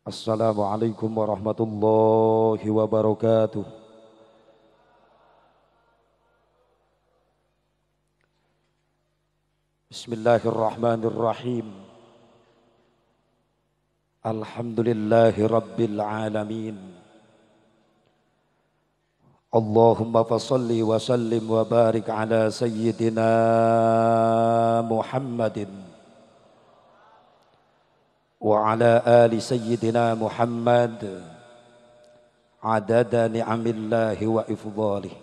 Assalamualaikum warahmatullahi wabarakatuh. Bismillahirrahmanirrahim. Alhamdulillahi rabbil alamin. Allahumma fasalli wa sallim wa barik ala sayyidina Muhammadin wa ala ali sayyidina Muhammad adada ni'amillahi wa ifdhalih.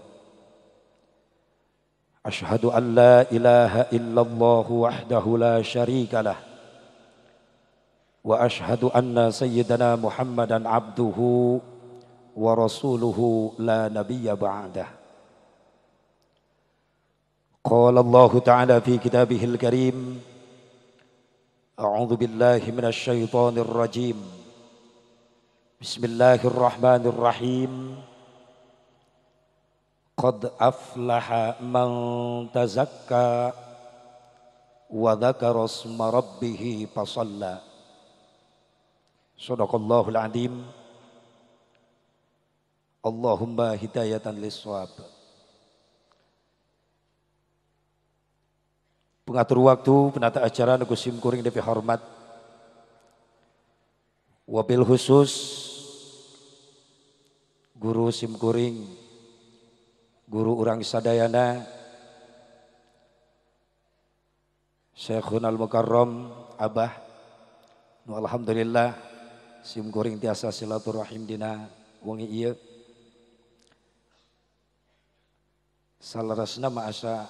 Ashhadu an la ilaha illallah wahdahu la syarika lah wa ashhadu anna sayyidana Muhammadan abduhu wa rasuluhu la nabiyya ba'dah. Qala Allah ta'ala fi kitabihil karim, a'udzu billahi minasy syaithanir rajim. Bismillahirrahmanirrahim. Qad aflaha man tazakka wa dzakara isma rabbih fasalla. Shadaqallahul azim. Allahumma hidayatan lis-shawab. Pengatur waktu, penata acara nuku simkuring depi hormat. Wabil khusus guru simkuring, guru urang sadayana, Syekhun al-Mukarram Abah nu alhamdulillah simkuring tiasa silaturahim dina wengi ieu. Salerasna mah asa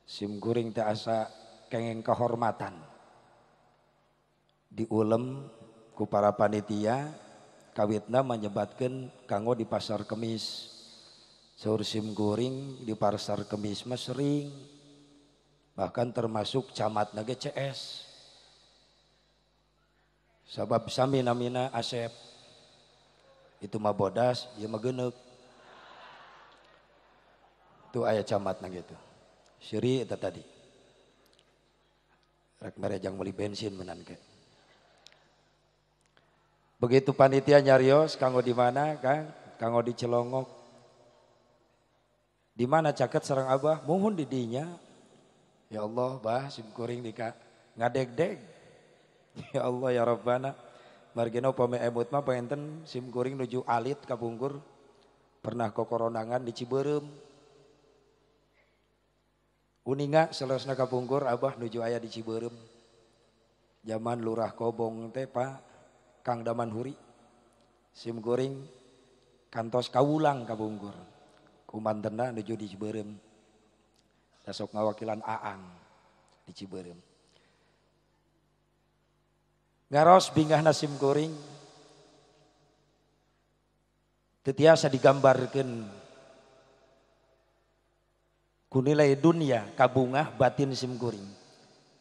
simkuring teh asa kengeng kehormatan diulem ku para panitia kawitna menyebatkeun kanggo di pasar Kemis. Saur simkuring di pasar Kemis mah sering, bahkan termasuk camat nage CS. Sabab sami namina Asep, itu mah bodas, ieu mah geuneuk. Itu aya camat nage itu. Siri eta tadi. Rek merejang meuli bensin menan ke. Begitu panitia nyarios kanggo di mana, Kang? Kanggo di Celongok. Di mana caket sareng Abah? Muhun di dinya. Ya Allah, bah simkuring dika ngadeg-deg. Ya Allah ya Rabbana. Margina upami emut mah paenten simkuring nuju alit kapungkur. Pernah kokoronangan di Ciberem. Uninga selesna kapungkur Abah nuju aya di Ciberem. Zaman Lurah Kobong teh Pak Kang Damanhuri. Simkuring kantos kawulang kapungkur. Kumantena nuju di Ciberem. Dasok ngawakilan Aang di Ciberem. Ngaros bingahna simkuring teu tiasa digambarkeun ku nilai dunia kabungah batin simkuring.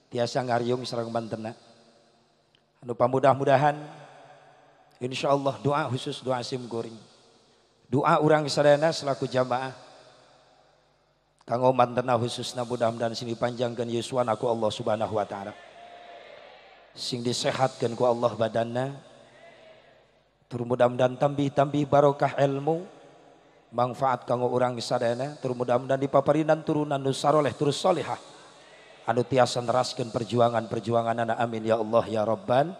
Tiasa ngariung sareng bantena. Anu pamudah-mudahan insyaallah doa khusus doa simkuring. Doa urang sadayana selaku jamaah kanggo mantena khususna mudah-mudahan sing dipanjangkeun yuswana ku Allah Subhanahu wa taala. Sing disehatkeun ku Allah badanna. Tur mudah-mudahan tambih-tambih barokah ilmu, manfaat kanggo urang sadayana. Tur mudah-mudahan dipaparinan turunan nu saroleh tur salihah anu tiasa neraskeun perjuangan-perjuanganna. Amin ya Allah ya Rabban.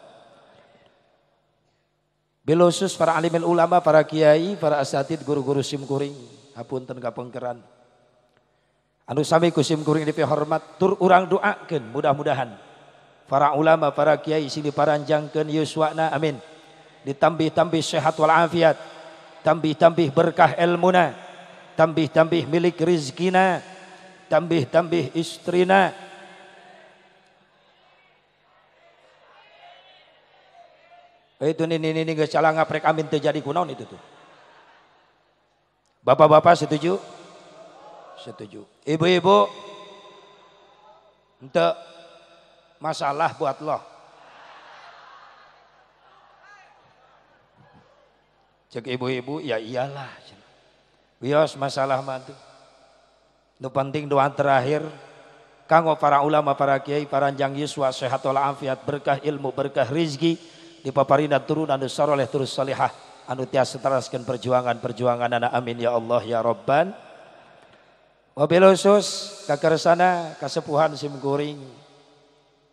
Bil khusus para alimul ulama, para kiai, para asatid, guru-guru simkuring, hapunten kapengkeran. Anu sami ku simkuring dipi hormat, tur urang doakeun mudah-mudahan para ulama, para kiai sing diparanjangkeun yuswana, amin. Ditambih-tambih sehat wal afiat, tambih-tambih berkah ilmuna, tambih-tambih milik rizkina, tambih-tambih istrina. Itu ini geus calang ngaprek amin terjadi kunaon itu tuh. Bapak-bapak setuju? Setuju. Ibu-ibu ente masalah buat lo. Cek ibu-ibu ya iyalah. Bios masalah mah tuh. Nu penting doa terakhir kanggo para ulama, para kiai, para jang yuswa sehat wal afiat, berkah ilmu, berkah rizki, dipaparina turunan anu saleh terus salihah anu tiasa teraskeun perjuangan anak amin ya Allah ya Rabban. Wabil khusus kakersana kasepuhan simkuring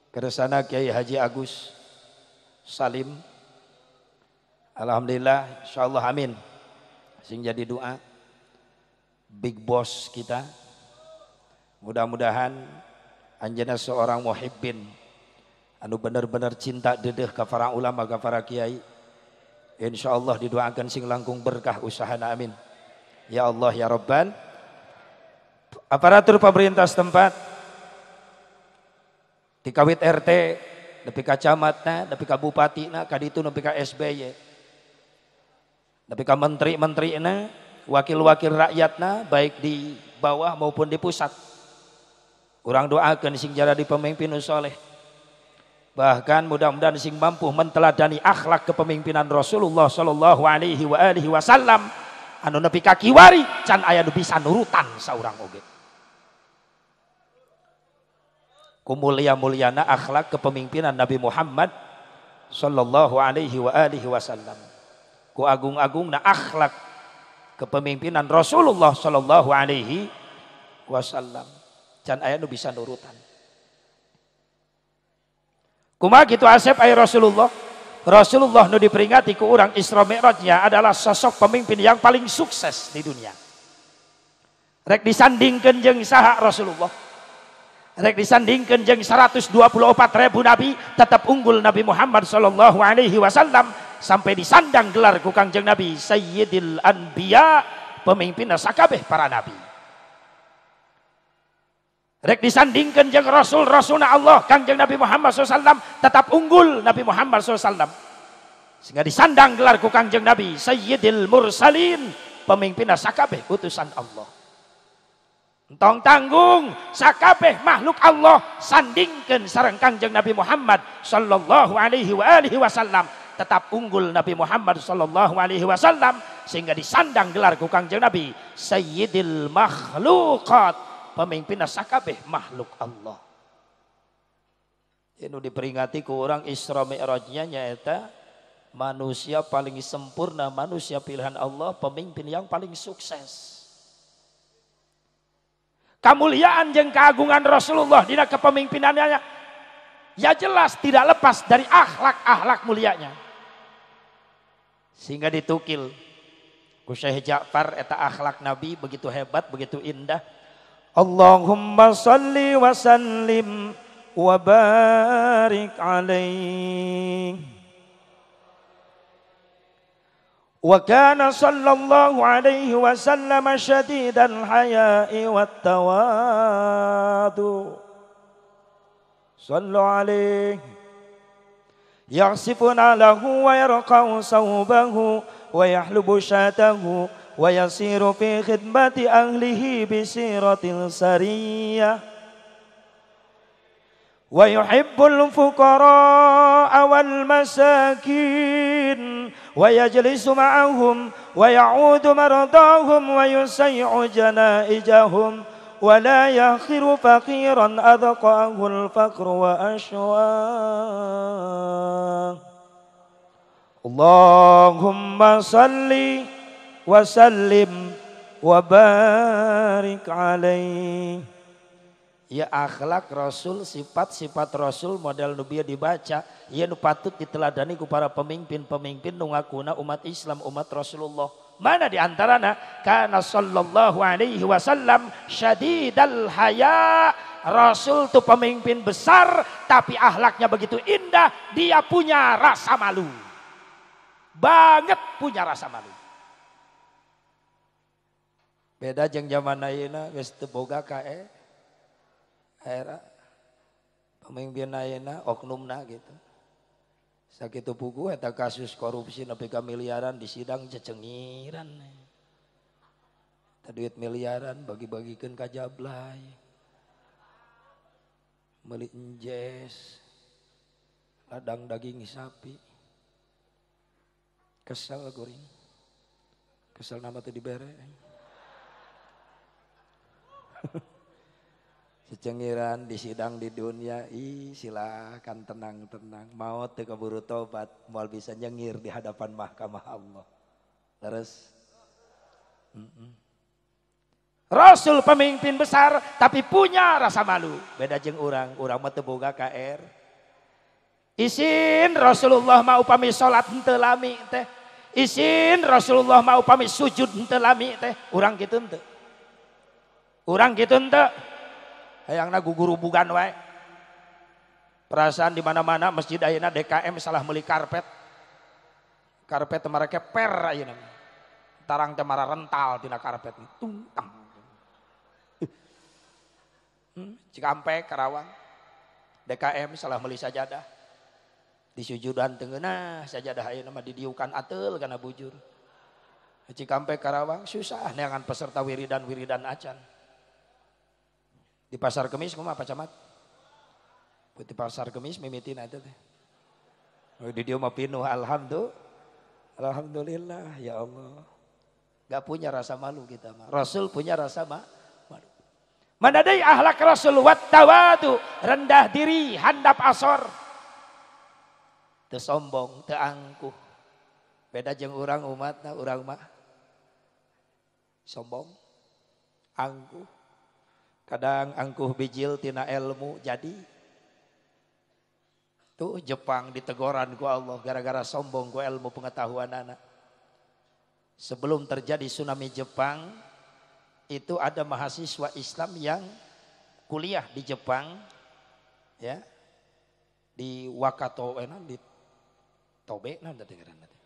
kersana Kiai Haji Agus Salim. Alhamdulillah insyaallah amin. Sing jadi doa big boss kita. Mudah-mudahan anjeunna seorang muhibbin anu bener-bener cinta dedeh ka para ulama ka para kiai. Insyaallah didoakan sing langkung berkah usahana amin. Ya Allah ya Rabban. Aparatur pemerintah setempat di kawit RT, nepi ka camatna, nepi ka bupatina, kaditu nepi ka SBY. Nepi ka menteri-menterina, wakil-wakil rakyatna baik di bawah maupun di pusat. Urang doakeun sing jadi pemimpin nu saleh. Bahkan mudah-mudahan sing mampu menteladani akhlak kepemimpinan Rasulullah sallallahu alaihi wasallam anu nepi ka kiwari can aya nu bisa nurutan saurang oge. Kumulia-muliana akhlak kepemimpinan Nabi Muhammad sallallahu alaihi wasallam. Ku agung-agungna akhlak kepemimpinan Rasulullah sallallahu alaihi wasallam. Can aya nu bisa nurutan. Kumaha kitu asep aya Rasulullah. Rasulullah nu diperingati ku urang Isra Mi'rajnya adalah sosok pemimpin yang paling sukses di dunia. Rek disandingkeun jeung saha Rasulullah. Rek disandingkeun jeung 124.000 nabi tetap unggul Nabi Muhammad sallallahu alaihi wasallam sampai disandang gelar ku Kangjeng Nabi Sayyidil Anbiya, pemimpin sakabeh para nabi. Rek disandingkan jeung Rasul-Rasulna Allah Kangjeng Nabi Muhammad SAW tetap unggul Nabi Muhammad SAW. Sehingga disandang gelar ku Kangjeng Nabi Sayyidil Mursalin, pemimpin sakabeh utusan Allah. Entong tanggung sakabeh makhluk Allah sandingkeun sareng Kangjeng Nabi Muhammad sallallahu alaihi wasallam tetap unggul Nabi Muhammad sallallahu alaihi wasallam sehingga disandang gelar ku Kangjeng Nabi Sayyidil Makhluqat, pemimpin sakabeh makhluk Allah. Ini diperingati ku orang Isra Mi'rajnya nyaeta manusia paling sempurna, manusia pilihan Allah, pemimpin yang paling sukses. Kemuliaan jeung keagungan Rasulullah dina kepemimpinannya ya jelas tidak lepas dari akhlak-akhlak mulianya. Sehingga ditukil ku Syekh Ja'far eta akhlak Nabi begitu hebat, begitu indah. Allahumma salli wa sallim wa barik alaihi. Wa kana sallallahu alaihi wasallam syadidal haya'i wat tawadu. Sallu alaihi yaghsifuna lahu wa yarqa'u sawbahu wa yahlubu syatahu wa yasiru fi khidmati ahlihi bisiratil sariyah wa yuhibbul fuqara'a wal masakin wa yajlisu ma'ahum wa ya'udu mardahum wa yusay'u janaijahum wa la yakhiru faqiran adqa'ahu al-faqru wa ashwa. Allahumma salli wa sallim wa barik alaihi. Ya akhlak Rasul, sifat-sifat Rasul model nu bieu dibaca, ieu nu patut diteladani ku para pemimpin-pemimpin nu ngakuna umat Islam, umat Rasulullah. Mana di antarana? Kana sallallahu alaihi wasallam syadidal haya. Rasul itu pemimpin besar tapi akhlaknya begitu indah, dia punya rasa malu. Banget punya rasa malu. Beda jeung zaman ayeuna geus teu boga kae. Era pemimpin ayeuna oknumna gitu. Sakitu puguh eta kasus korupsi nepi ka miliaran di sidang cecengiran. Eta duit miliaran bagi-bagikeun ka jablay. Meuli enjes. Ladang daging sapi. Kesel goreng. Kesel nama teu dibere. Cecengiran di sidang di dunia, silakan tenang-tenang. Maut teu keburu tobat, moal bisa nyengir di hadapan mahkamah Allah. Terus Rasul pemimpin besar tapi punya rasa malu. Beda jeung urang mah teu boga KR. Isin Rasulullah mau upami salat henteu lami teh. Isin Rasulullah mau upami sujud henteu lami teh. Urang kitu henteu. Urang kitu henteu. Hayangna gugurubugan wae. Perasaan di mana-mana masjid ayeuna DKM salah meuli karpet. Karpet teu marake per ayeuna. Tarang teh mara rental tina karpet tungtang. Cikampek Karawang. DKM salah meuli sajadah. Di sujudan teu ngeunah sajadah ayeuna mah didiukan ateul kana bujur. Cikampek Karawang susah neangan peserta wiridan acan. Di pasar Kemis kumaha Pak Camat? Di pasar Kemis mimitina itu teh. Di dieu mah pinuh alhamdulillah ya Allah. Gak punya rasa malu kita mah. Rasul punya rasa malu. Mana deui akhlak Rasul wat tawadu, rendah diri, handap asor. Teu sombong, teu angkuh. Beda jeung urang umatna, urang mah sombong, angkuh. Kadang angkuh bijil tina ilmu jadi. Tuh Jepang ditegoran ku Allah gara-gara sombong ku ilmu pengetahuan anak. Sebelum terjadi tsunami Jepang, itu ada mahasiswa Islam yang kuliah di Jepang, ya, di di Tobe, nanti dengeran nanti,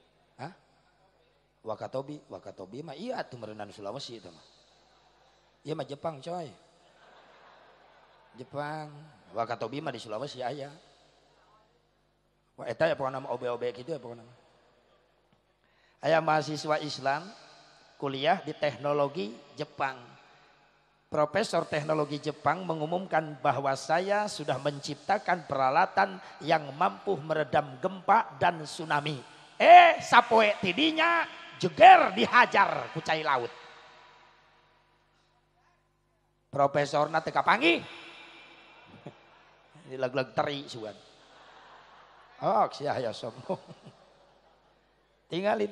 Wakatobi mah iya tuh merenang Sulawesi itu mah, iya mah Jepang coy, Jepang, Wakatobi mah di Sulawesi aya, wah eta ya pokoknya nama obe-obe gitu ya pokoknya. Aya mahasiswa Islam kuliah di teknologi Jepang. Profesor teknologi Jepang mengumumkan bahwa saya sudah menciptakan peralatan yang mampu meredam gempa dan tsunami. Sapoe tidinya jeger dihajar ku cai laut. Profesorna teu kapanggih. Di lag-lag teri sugan. Oh, sia aya sombong. Tingali.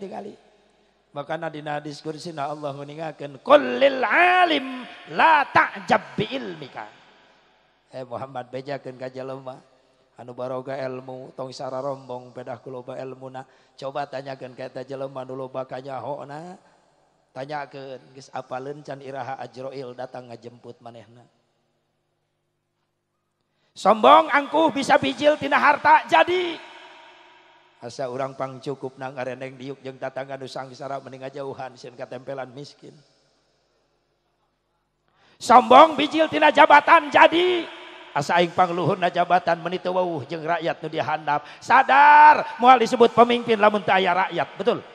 Makanya dina diskursina Allah meningakeun kullil alim la ta'jab bi ilmika. Muhammad bejakeun ka jelema anu baroga ilmu tong sararombong pedah ku loba ilmuna. Coba tanyakeun ka eta jelema nu loba kanyahona. Tanyakeun geus apaleun can iraha Ajroil datang ngajemput manehna. Sombong angkuh bisa bijil tina harta jadi. Asa urang pang cukup nang areneng diuk jeung tatangga nu sangsara mending ngajauhan sieun katempelan miskin. Sombong bijil tina jabatan jadi. Asa aing pangluhurna jabatan meuni teu weuh jeung rakyat nu dihandap. Sadar moal disebut pemimpin lamun teu aya rakyat, betul?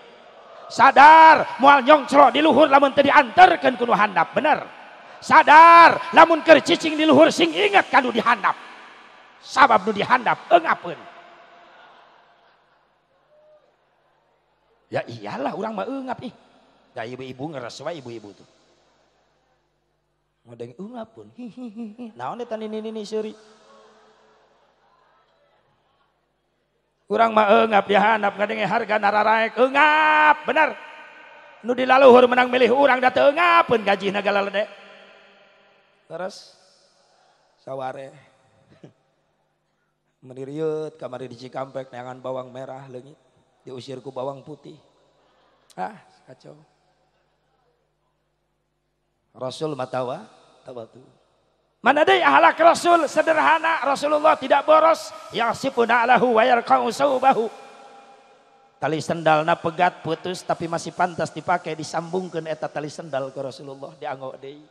Sadar moal nyongcro di luhur lamun teu dianterkeun ku nu handap, bener? Sadar lamun keur cicing di luhur sing inget ka nu dihandap. Sabab nu dihandap eungapeun. Ya iyalah orang mah eungap ih. Da ibu-ibu ngeres wae ibu-ibu tuh. Ngodeng eungap pun. Naon eta nini seuri. Urang mah eungap dihandap ngadenge harga nararaek eungap, bener. Nu di laluhur menang milih urang da teu eungapeun gajihna galalede. Terus saware. Meniriut kamari di Cikampek neangan bawang merah leungit. Diusir ku bawang putih. Kacau. Rasul matawa tawatu. Mana deui akhlak Rasul sederhana, Rasulullah tidak boros, yasifuna lahu wa yarqa'u saubahu. Tali sendalna pegat putus tapi masih pantas dipakai, disambungkeun eta tali sendal ke Rasulullah dianggo deui.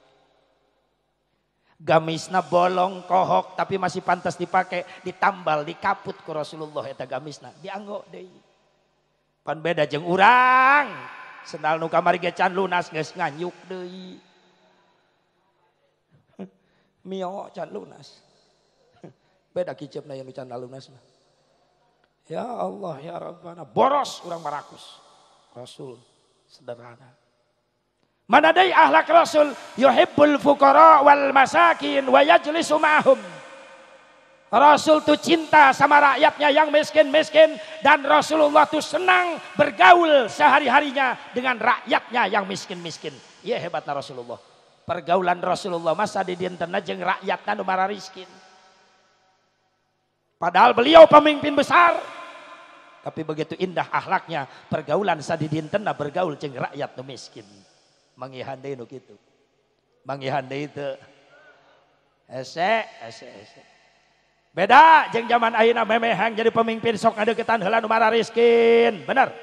Gamisna bolong kohok tapi masih pantas dipakai, ditambal dikaput ke Rasulullah eta gamisna dianggo deui. Pan beda jeung urang, sendal nu kamari ge can lunas geus nganyuk deui. Mio can lunas. Beda kiceupna yang can lunas mah. Ya Allah ya Rabbana, boros urang marakus. Rasul sederhana. Manadai ahlak Rasul yuhibbul fuqara wal masakin wa yajlisu ma'hum. Rasul tuh cinta sama rakyatnya yang miskin-miskin dan Rasulullah tuh senang bergaul sehari-harinya dengan rakyatnya yang miskin-miskin. Iya hebatnya Rasulullah. Pergaulan Rasulullah masa di dintenna jeung rakyatna nu marariskin. Padahal beliau pemimpin besar. Tapi begitu indah akhlaknya, pergaulan sadi dintenna bergaul jeung rakyat nu miskin. Mangihande nu kitu. Mangihande itu. Ese. Beda jeung zaman ayeuna memehang jadi pemimpin sok ngadeukeutan heula nu marariskin. Bener.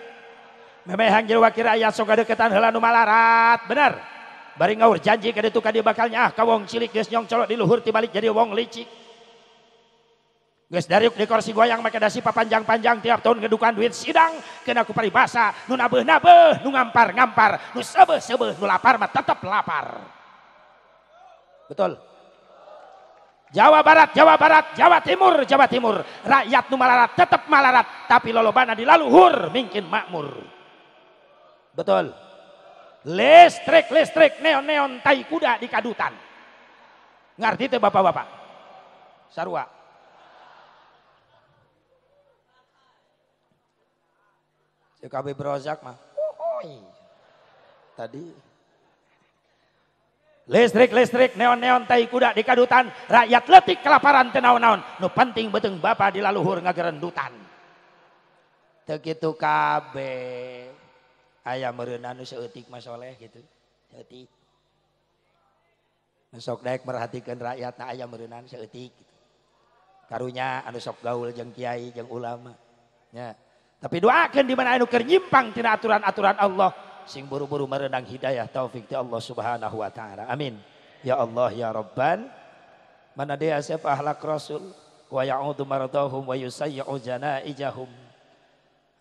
Memehang jadi wakil rakyat sok ngadeukeutan heula nu malarat. Bener. Bari ngaur janji ka ditu ka dieu bakalnya ka wong cilik geus nyong colok di luhur tibalik jadi wong licik. Geus dariuk di kursi goyang make dasi papanjang-panjang tiap tahun ngedukan duit sidang kena ku paribasa nu nabeuh-nabeuh nu ngampar-ngampar nu seubeuh-seubeuh nu lapar mah tetep lapar. Betul. Jawa Barat, Jawa Timur. Rakyat nu malarat tetap malarat, tapi lolobana di laluhur mungkin makmur. Betul. Listrik, neon, tai kuda di kadutan. Ngerti teh bapak-bapak? Sarua. CKB Brozak mah. Tadi. Listrik, neon, tai kuda di kadutan, rakyat letik kelaparan teu naon-naon. Nu penting beuteung bapa di laluhur ngagerendutan. Teu kitu kabeh. Aya meureunna nu saeutik mah soleh gitu. Saeutik. Nu sok daek merhatikeun rakyatna aya meureunna saeutik gitu. Karunya anu sok gaul jeung kiai jeung ulama. Nya. Tapi doakeun di mana anu keur nyimpang tina aturan-aturan Allah. Sing buru-buru merenang hidayah taufik ti Allah subhanahu wa ta'ala. Amin. Ya Allah ya Rabban. Mana dia siapa ahlak Rasul. Wa ya'udu maradahum wa yusayyi'u janaijahum.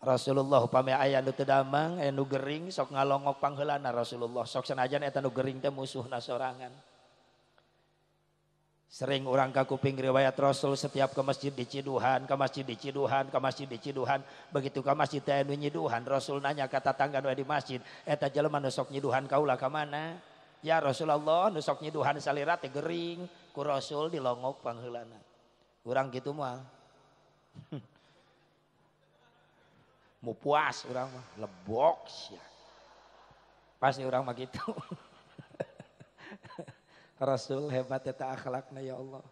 Rasulullah upami aya nu teu damang, aya nu gering sok ngalongok pangheulana Rasulullah. Sok sanajan eta nu gering teh musuhna sorangan. Sering orang ka kuping riwayat Rasul setiap ke masjid diciduhan, ke masjid diciduhan. Begitu ke masjid teh anu nyiduhan, Rasul nanya ka tatangga nu di masjid, eta jelema nu sok nyiduhan kaula ka mana? Ya Rasulullah, nu sok nyiduhan salira teh gering, ku Rasul dilongok pangheulana. Urang kitu mah. Mu puas urang mah, lebok sia. Pasti urang mah gitu. Rasul hebat eta akhlakna ya Allah.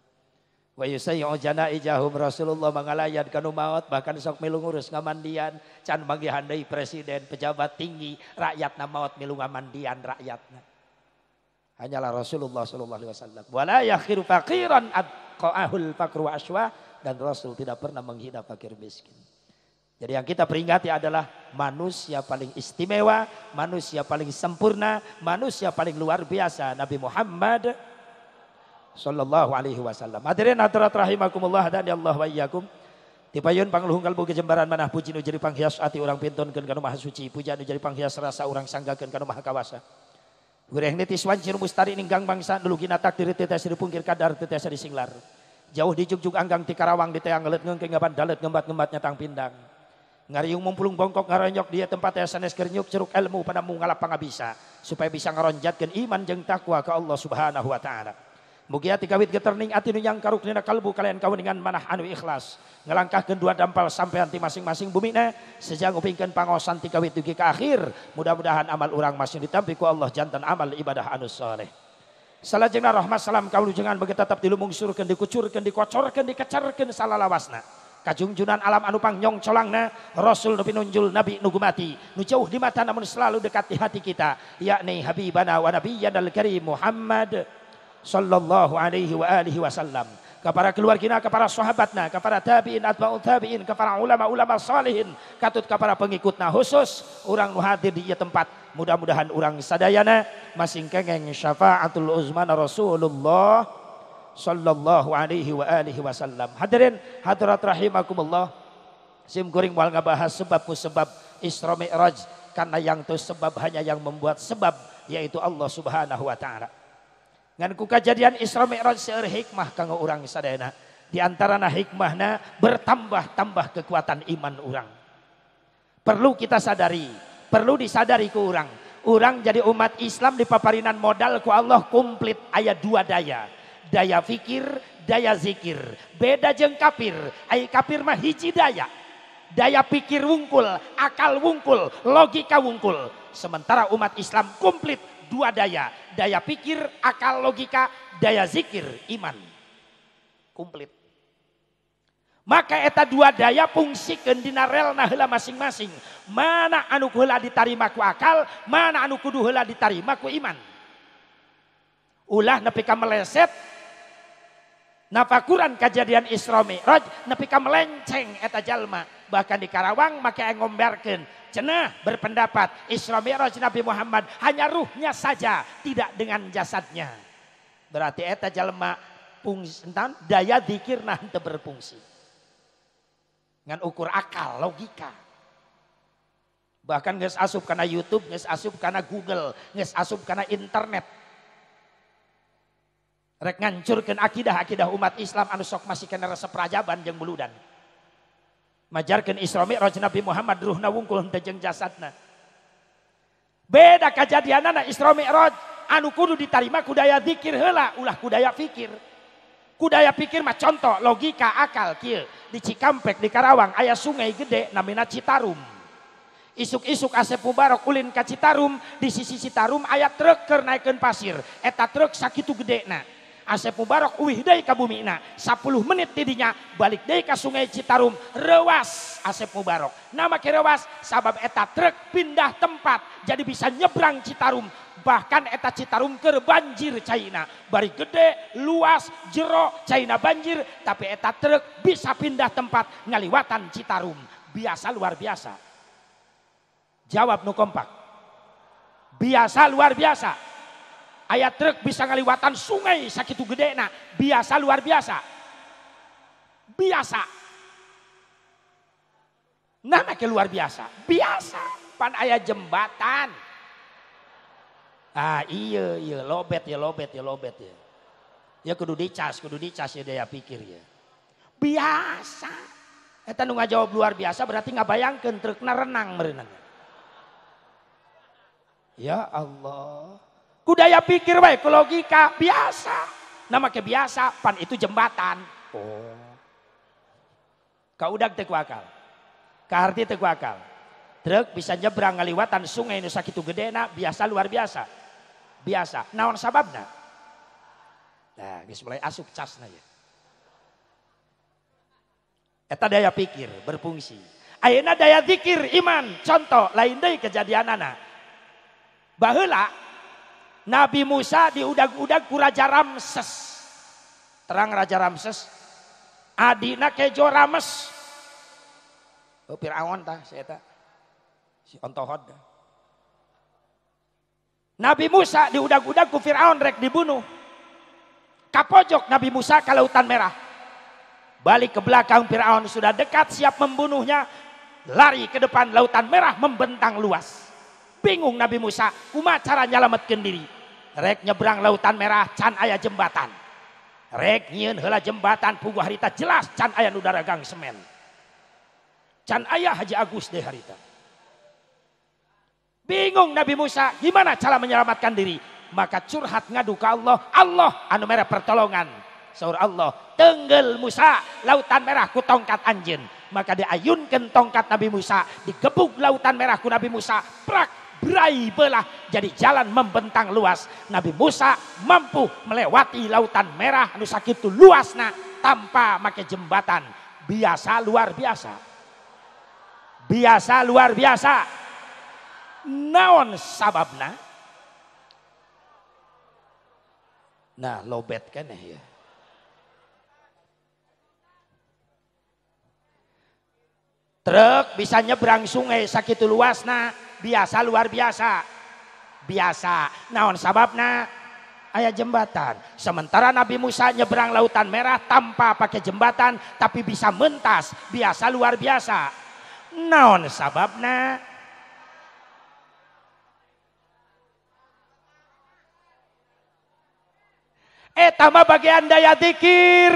Wa yusayyi'u janaijahum, Rasulullah mangalayan kanu maot bahkan sok milu ngurus ngamandian, can manggihan deui presiden, pejabat tinggi, rakyatna maot milu ngamandian rakyatna. Hanyalah Rasulullah sallallahu alaihi wasallam. Wala yakhiru faqiran adqa'ahul faqru aswa, dan Rasul tidak pernah menghina fakir miskin. Jadi yang kita peringati adalah manusia paling istimewa, manusia paling sempurna, manusia paling luar biasa, Nabi Muhammad sallallahu alaihi wasallam. Hadirin hadirat rahimakumullah dan ya Allah wa iyyakum. Tipayun pangluhung kalbu kejembaran manah puji nu jadi panghias ati urang pintunkeun kana maha suci, puja nu jadi panghias rasa urang sanggakeun kana maha kawasa. Gureh nitis wancir mustari ninggang bangsa dulu gina takdir teu tiasa dipungkir kadar teu tiasa disinglar. Jauh di jugjug anggang ti Karawang di teang ngeuleut ngeung ngaban dalet ngembat-ngembatnya tang pindang. Ngariung mumpulung bongkok ngaronyok dia tempat ya sanes kernyuk ceruk ilmu pada mungalap pangabisa supaya bisa ngaronjatkeun iman jeung takwa ka Allah Subhanahu wa taala. Mugia ti kawit geterning ati nu nyang karuknina kalbu kalian kawuningan manah anu ikhlas. Ngelangkahkeun dua dampal sampean ti masing-masing bumina sejang upingkeun pangosan ti kawit dugi ka akhir. Mudah-mudahan amal urang masih ditampi ku Allah jantan amal ibadah anu saleh. Salajengna rahmat salam kalujengan bagi tetap dilumungsurkeun dikucurkeun dikocorkeun dikecerkeun salalawasna. Kajungjunan alam anu pangnyong colangna Rasul nu pinunjul Nabi nu gumati nu jauh di mata namun selalu dekat di hati kita yakni habibana wa nabiyyanal karim Muhammad sallallahu alaihi wa alihi wasallam. Kepada keluargina, kepada sahabatna, kepada tabi'in atba'ut tabi'in, kepada ulama-ulama salihin, katut kepada pengikutna khusus urang nu hadir di ieu tempat. Mudah-mudahan urang sadayana masing kengeng syafaatul uzmana Rasulullah sallallahu alaihi wa alihi wasallam. Hadirin hadirat rahimakumullah. Sim kuring moal ngabahas sebab Isra Mi'raj karena yang tu sebab hanya yang membuat sebab yaitu Allah Subhanahu wa taala. Ngan ku kejadian Isra Mi'raj seueur hikmah kanggo urang sadayana. Di antarana hikmahna bertambah-tambah kekuatan iman urang. Perlu kita sadari, perlu disadari ku urang Orang jadi umat Islam di paparinan modal ku Allah komplit aya dua daya. Daya fikir, daya zikir. Beda jeung kafir. Ai kafir mah hiji daya. Daya pikir wungkul, akal wungkul, logika wungkul. Sementara umat Islam komplit dua daya. Daya pikir, akal, logika, daya zikir, iman. Komplit. Maka eta dua daya fungsikeun dina relna heula masing-masing. Mana anu heula ditarima ku akal, mana anu kudu heula ditarima ku iman. Ulah nepi ka meleset nafakuran kejadian Isra Mi'raj nepi ka melenceng eta jalma. Bahkan di Karawang make ngomberkeun cenah berpendapat Isra Mi'raj Nabi Muhammad hanya ruhnya saja, tidak dengan jasadnya. Berarti eta jalma daya dzikirna henteu berfungsi. Ngan ukur akal, logika. Bahkan geus asup kana YouTube, geus asup kana Google, geus asup kana internet. Rek ngancurkeun akidah umat Islam anu sok masih kena resep rajaban jeung buludan. Majarkeun Isra Mi'raj Nabi Muhammad ruhna wungkul henteu jeung jasadna. Beda kajadianana Isra Mi'raj anu kudu ditarima ku daya zikir heula, ulah ku daya fikir. Kudaya pikir mah contoh logika akal kieu di Cikampek di Karawang aya sungai gede namina Citarum. Isuk-isuk Asep Mubarok ulin ka Citarum, di sisi Citarum aya truk keur naikeun pasir. Eta truk sakitu gedena. Asep Mubarok uwih deui ka bumina. 10 menit tidinya balik deui ka sungai Citarum, rewas Asep Mubarok. Nama ke rewas sabab eta truk pindah tempat jadi bisa nyebrang Citarum. Bahkan eta Citarum keur banjir caina. Bari gede, luas, jero, caina banjir. Tapi eta truk bisa pindah tempat ngaliwatan Citarum. Biasa luar biasa. Jawab nu kompak. Biasa luar biasa. Aya truk bisa ngaliwatan sungai sakitu gedena. Biasa luar biasa. Biasa. Nah ke luar biasa. Biasa. Pan aya jembatan. Ah iya lobet ya. Ya kudu dicas ya daya pikir ya. Biasa. Eta nu ngajawab luar biasa berarti ngabayangkeun trukna renang meureunna. Ya Allah. Kudaya pikir bae ku logika biasa. Nama ke biasa pan itu jembatan. Oh. Kaudag teu ku akal. Kaharti teu ku akal. Truk bisa nyebrang ngaliwatan sungai nu sakitu gedena biasa luar biasa. Biasa. Naon sababna? Nah, geus mulai asup casna ya. Eta daya pikir berfungsi. Ayeuna daya zikir iman. Contoh lain deui kejadianana. Baheula Nabi Musa diudag-udag ku Raja Ramses. Terang Raja Ramses. Adina kejo Rames. Oh Firaun tah si eta. Si Ontohod. Nabi Musa diudag-udag ku Firaun rek dibunuh. Kapojok Nabi Musa ke Lautan Merah. Balik ke belakang Firaun sudah dekat siap membunuhnya. Lari ke depan Lautan Merah membentang luas. Bingung Nabi Musa kumaha cara nyalametkeun diri. Rek nyebrang Lautan Merah can aya jembatan. Rek nyieun heula jembatan puguh harita jelas can aya nu daragang semen. Can aya Haji Agus deh harita. Bingung Nabi Musa gimana cara menyelamatkan diri. Maka curhat ngadu ke Allah. Allah anu mere pertolongan. Saur Allah tenggel Musa Lautan Merah ku tongkat anjeun. Maka diayunkeun tongkat Nabi Musa. Digebuk Lautan Merah ku Nabi Musa. Prak berai belah jadi jalan membentang luas. Nabi Musa mampu melewati Lautan Merah anu sakitu luasna tanpa make jembatan. Biasa luar biasa. Biasa luar biasa. Naon sababna? Nah lobet kan ya. Truk bisa nyebrang sungai sakitu luasna. Biasa luar biasa. Biasa. Naon sababna? Aya jembatan. Sementara Nabi Musa nyebrang Lautan Merah tanpa pakai jembatan. Tapi bisa mentas. Biasa luar biasa. Naon sababna? Eta mah bagian daya zikir,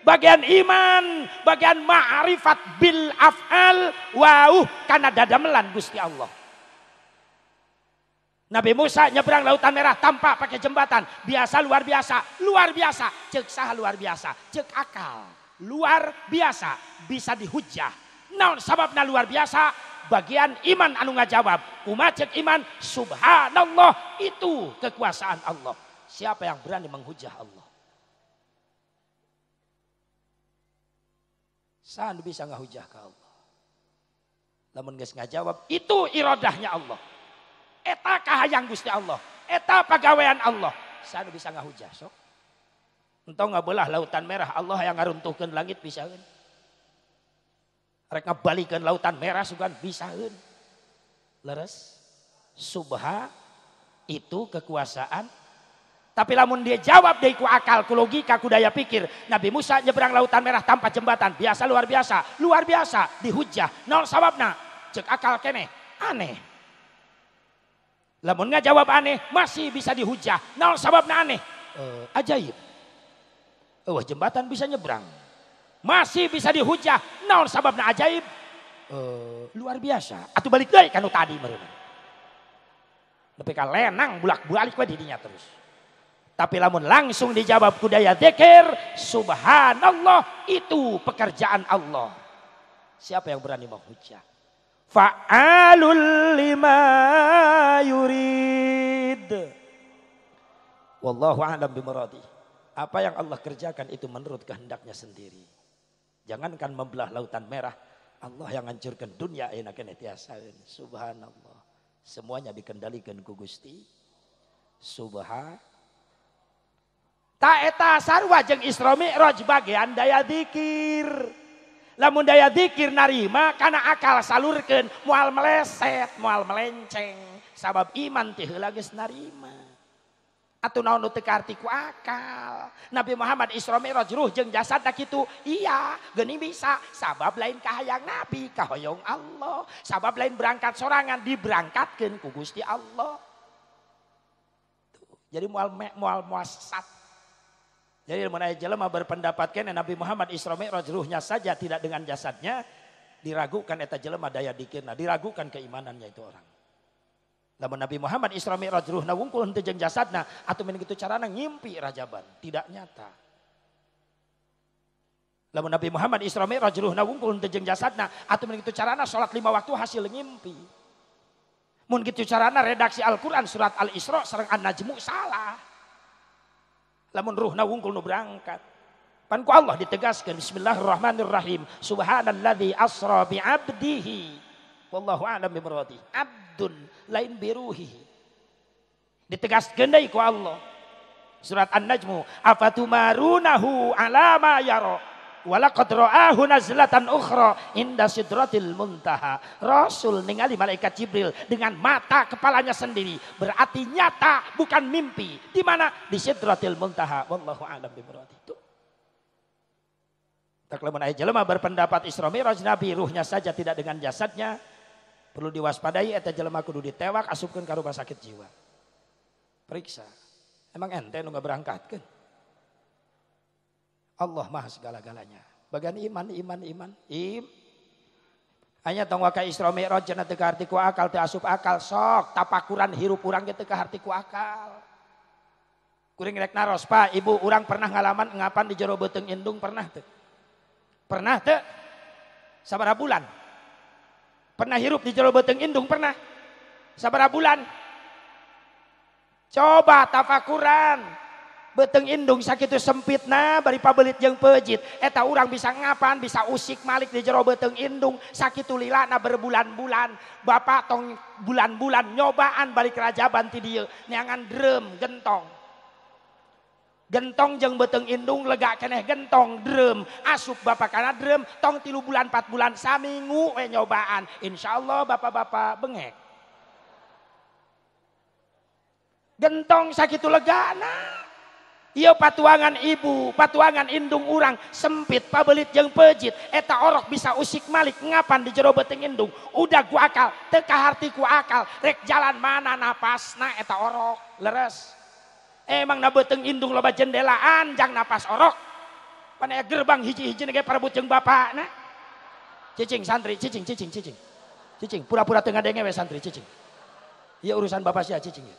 bagian iman, bagian ma'rifat bil af'al, wauh kana dadamelan Gusti Allah. Nabi Musa nyebrang lautan merah tanpa pakai jembatan. Biasa luar biasa. Luar biasa. Cek saha luar biasa. Cek akal. Luar biasa. Bisa dihujah. Naon sababna luar biasa. Bagian iman anu ngajawab. Umat cek iman. Subhanallah. Itu kekuasaan Allah. Siapa yang berani menghujah Allah? Saan bisa ngahujah ke Allah. Lamun geus ngajawab. Itu irodahnya Allah. Eta kahayang Gusti Allah. Eta pagawean Allah. Sanu bisa ngahujah sok. Entong ngabelah lautan merah. Allah yang ngaruntuhkeun langit bisaeun. Rek ngabalikeun lautan merah sugan bisaeun. Leres. Subha itu kekuasaan. Tapi lamun dia jawab deui ku akal, ku logika, ku daya pikir. Nabi Musa nyebrang lautan merah tanpa jembatan. Biasa luar biasa. Luar biasa dihujah. Naon sababna? Cek akal keneh. Aneh. Lamun ngajawab aneh masih bisa dihujah. Naon sababna aneh? Ajaib. Wah jembatan bisa nyebrang. Masih bisa dihujah. Naon sababna ajaib? Luar biasa. Atuh balik deui kanu tadi meureun. Nepi ka lenang bulak-balik we didinya terus. Tapi lamun langsung dijawab ku daya zikir, subhanallah itu pekerjaan Allah. Siapa yang berani menghujah? Fa'alul lima yurid. Wallahu a'lam bimuradi. Apa yang Allah kerjakan itu menurut kehendaknya sendiri. Jangankan membelah lautan merah. Allah yang hancurkan dunia enak kene tiasaeun. Subhanallah. Semuanya dikendalikan ku Gusti. Ta eta sarua jeung Isra Mi'raj bagian daya zikir. Lamun daya zikir narima karena akal salurkeun moal meleset, moal melenceng. Sabab iman teh heula geus narima. Atuh naon nu teu karti ku akal. Nabi Muhammad Isra Mi'raj ruh jeung jasadna kitu. Iya, geuning bisa. Sabab lain kahayang Nabi, kahoyong Allah. Sabab lain berangkat sorangan diberangkatkeun ku Gusti Allah. Tuh. Jadi moal sesat. Jadi mun aya jelema berpendapat kene Nabi Muhammad Isra Mi'raj ruhnya saja tidak dengan jasadnya, diragukan eta jelema daya dikirna, diragukan keimanannya itu orang. Lamun Nabi Muhammad Isra Mi'raj ruhna wungkul henteu jeung jasadna, atuh mun kitu carana ngimpi rajaban, tidak nyata. Lamun Nabi Muhammad Isra Mi'raj ruhna wungkul henteu jeung jasadna, atuh mun kitu carana salat 5 waktu hasil ngimpi. Mun kitu carana redaksi Al-Qur'an surat Al-Isra sareng An-Najmu salah. Lamun ruhna wungkul nu berangkat. Pan ku Allah ditegaskan bismillahirrahmanirrahim. Subhanalladzi asra bi 'abdihi. Wallahu a'lam bimuradi. Abdun lain biruhi. Ditegaskeun deui ku Allah. Surat An-Najmu, afatumarunahu 'ala ma yara. Walaqad ra'ahu nazlatan ukhra inda sidratil muntaha. Rasul ningali malaikat Jibril dengan mata kepalanya sendiri. Berarti nyata bukan mimpi. Di mana? Di sidratil muntaha. Wallahu a'lam bimuradi. Itu. Tak lamun aya jelema berpendapat Isra Mi'raj Nabi ruhnya saja tidak dengan jasadnya. Perlu diwaspadai eta jelema kudu ditewak asupkeun ka rumah sakit jiwa. Periksa. Emang ente nu ngaberangkatkeun? Allah maha segala-galanya. Bagian iman. Hanya tong waka Isra Mi'raj cenah teu kaharti ku akal, teu asup akal sok tapakuran hirup urang ge teu kaharti ku akal. Kuring rek naros, Pak, Ibu, urang pernah ngalaman ngapan di jero beuteung indung pernah teu? Pernah teu? Sabaraha bulan? Pernah hirup di jero beuteung indung pernah? Sabaraha bulan? Coba tapakuran. Beuteung indung sakitu sempitna bari pabelit jeung peujit eta urang bisa ngapan bisa usik malik di jero beuteung indung sakitu lilana berbulan-bulan bapak tong bulan-bulan nyobaan balik rajaban ti dieu neangan dreum gentong jeung beuteung indung lega keneh gentong dreum asup bapak kana dreum tong 3 bulan 4 bulan saminggu we nyobaan insyaallah bapak-bapak bengek gentong sakitu legana. Ieu patuangan ibu, patuangan indung urang sempit pabelit jeung peujit eta orok bisa usik malik ngapan di jero beuteung indung udah ku akal teu kaharti ku akal rek jalan mana napasna eta orok leres emang na beuteung indung loba jendelaan jang napas orok pan aya gerbang hiji-hiji ge parebut jeung bapakna cicing santri cicing pura-pura teu ngadenge we santri cicing Ya urusan bapak si cicing ya.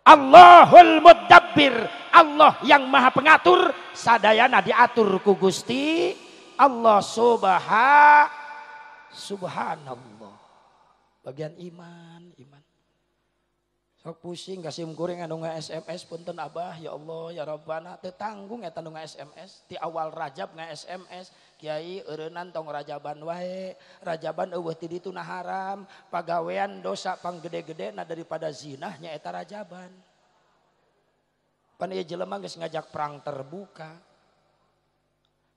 Allahul Mudabbir, Allah yang maha pengatur, sadayana diatur ku Gusti Allah subhanallah. Bagian iman. Sok pusing kasih kuring anu nge-SMS punten Abah, ya Allah ya Rabbana teu tanggung eta nu nge-SMS ti awal Rajab nge-SMS Kiai eureunnan tong rajaban wae, rajaban eueuh ti ditu na haram, pagawean dosa panggede-gedena daripada zina nya eta rajaban. Pan ieu jelema geus ngajak perang terbuka.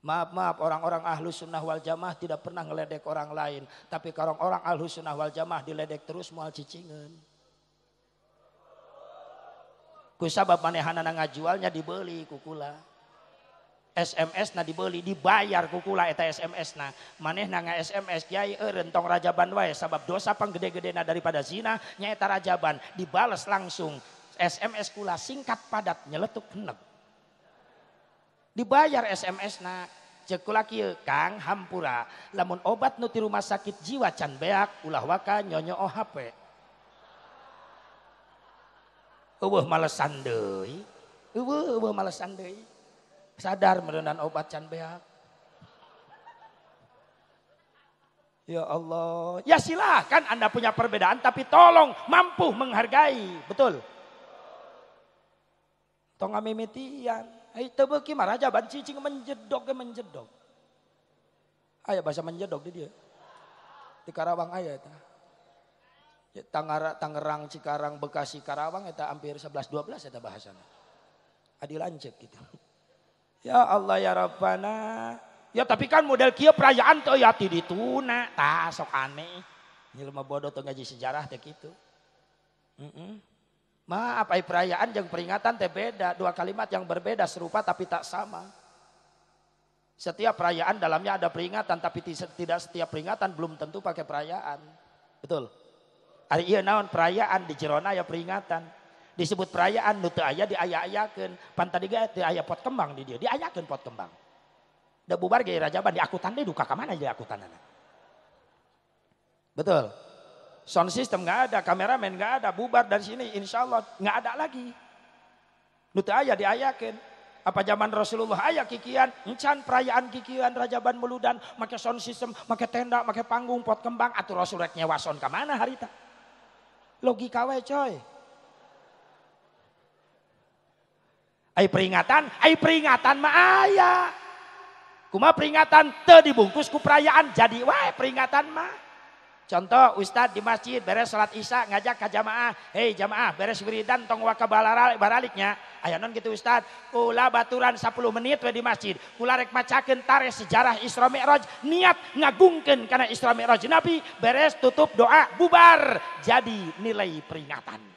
Maaf orang-orang Ahlus Sunnah wal Jamaah tidak pernah ngeledek orang lain, tapi kalau orang Ahlus Sunnah wal Jamaah diledek terus moal cicingeun. Kusabab manehanana ngajualnya dibeli kukula. SMS na dibeli dibayar kukula eta SMS na. Manehna nga-SMS Kiai eureun tong rajaban wae sabab dosa panggede-gedena daripada zina nya eta rajaban, dibales langsung. SMS kula singkat padat nyeletuk heneg. Dibayar SMS na. Ceuk kula kieu Kang hampura lamun obat nu ti rumah sakit jiwa can beak ulah waka nyonyo HP. Eueuh malesan deui. Eueuh malesan deui. Sadar meunaan obat can beak. Ya Allah, ya silakan Anda punya perbedaan tapi tolong mampu menghargai, betul? Tong ngamimitian. Ai teu beuki mah rajaban cicing menjedog. Aya bahasa menjedog di dieu. Di Karawang aya eta. Tangerang, Cikarang, Bekasi, Karawang eta hampir 11-12 eta bahasana. Adi lanceuk gitu. Ya Allah ya Rabbana. Ya tapi kan model kieu perayaan teu ya ti dituna, tah sok aneh. Jelema bodoh teu ngaji sejarah teh kitu. Maaf ai perayaan jeung peringatan teh beda, dua kalimat yang berbeda serupa tapi tak sama. Setiap perayaan dalamnya ada peringatan tapi tidak setiap peringatan belum tentu pakai perayaan. Betul? Ari ieu naon perayaan di jerona aya peringatan. Disebut perayaan nu teu aya diaya-ayakeun. Pan tadi ge teu aya pot kembang di dieu, diayakeun pot kembang. Da bubar ge rajaban diakutan deui duka ka mana jadi akutanana. Betul. Sound system enggak ada, kameramen enggak ada, bubar dari sini insyaallah enggak ada lagi. Nu teu aya diayakeun. Apa zaman Rasulullah aya kikian, encan perayaan kikian rajaban muludan, make sound system, make tenda, make panggung, pot kembang, atuh Rasul rek nyewa sound ka mana harita? Logika we coy. Ai peringatan mah aya. Kumaha peringatan teu dibungkus ku perayaan jadi wae peringatan mah. Contoh Ustad di masjid beres salat Isya ngajak ka jamaah, "Hei jamaah beres wiridan tong waka baraliknya." Aya non gitu Ustad, kula baturan 10 menit we di masjid. Kula rek macakeun tarikh sejarah Isra Mi'raj, niat ngagungkeun kana Isra Mi'raj Nabi, beres tutup doa bubar. Jadi nilai peringatan.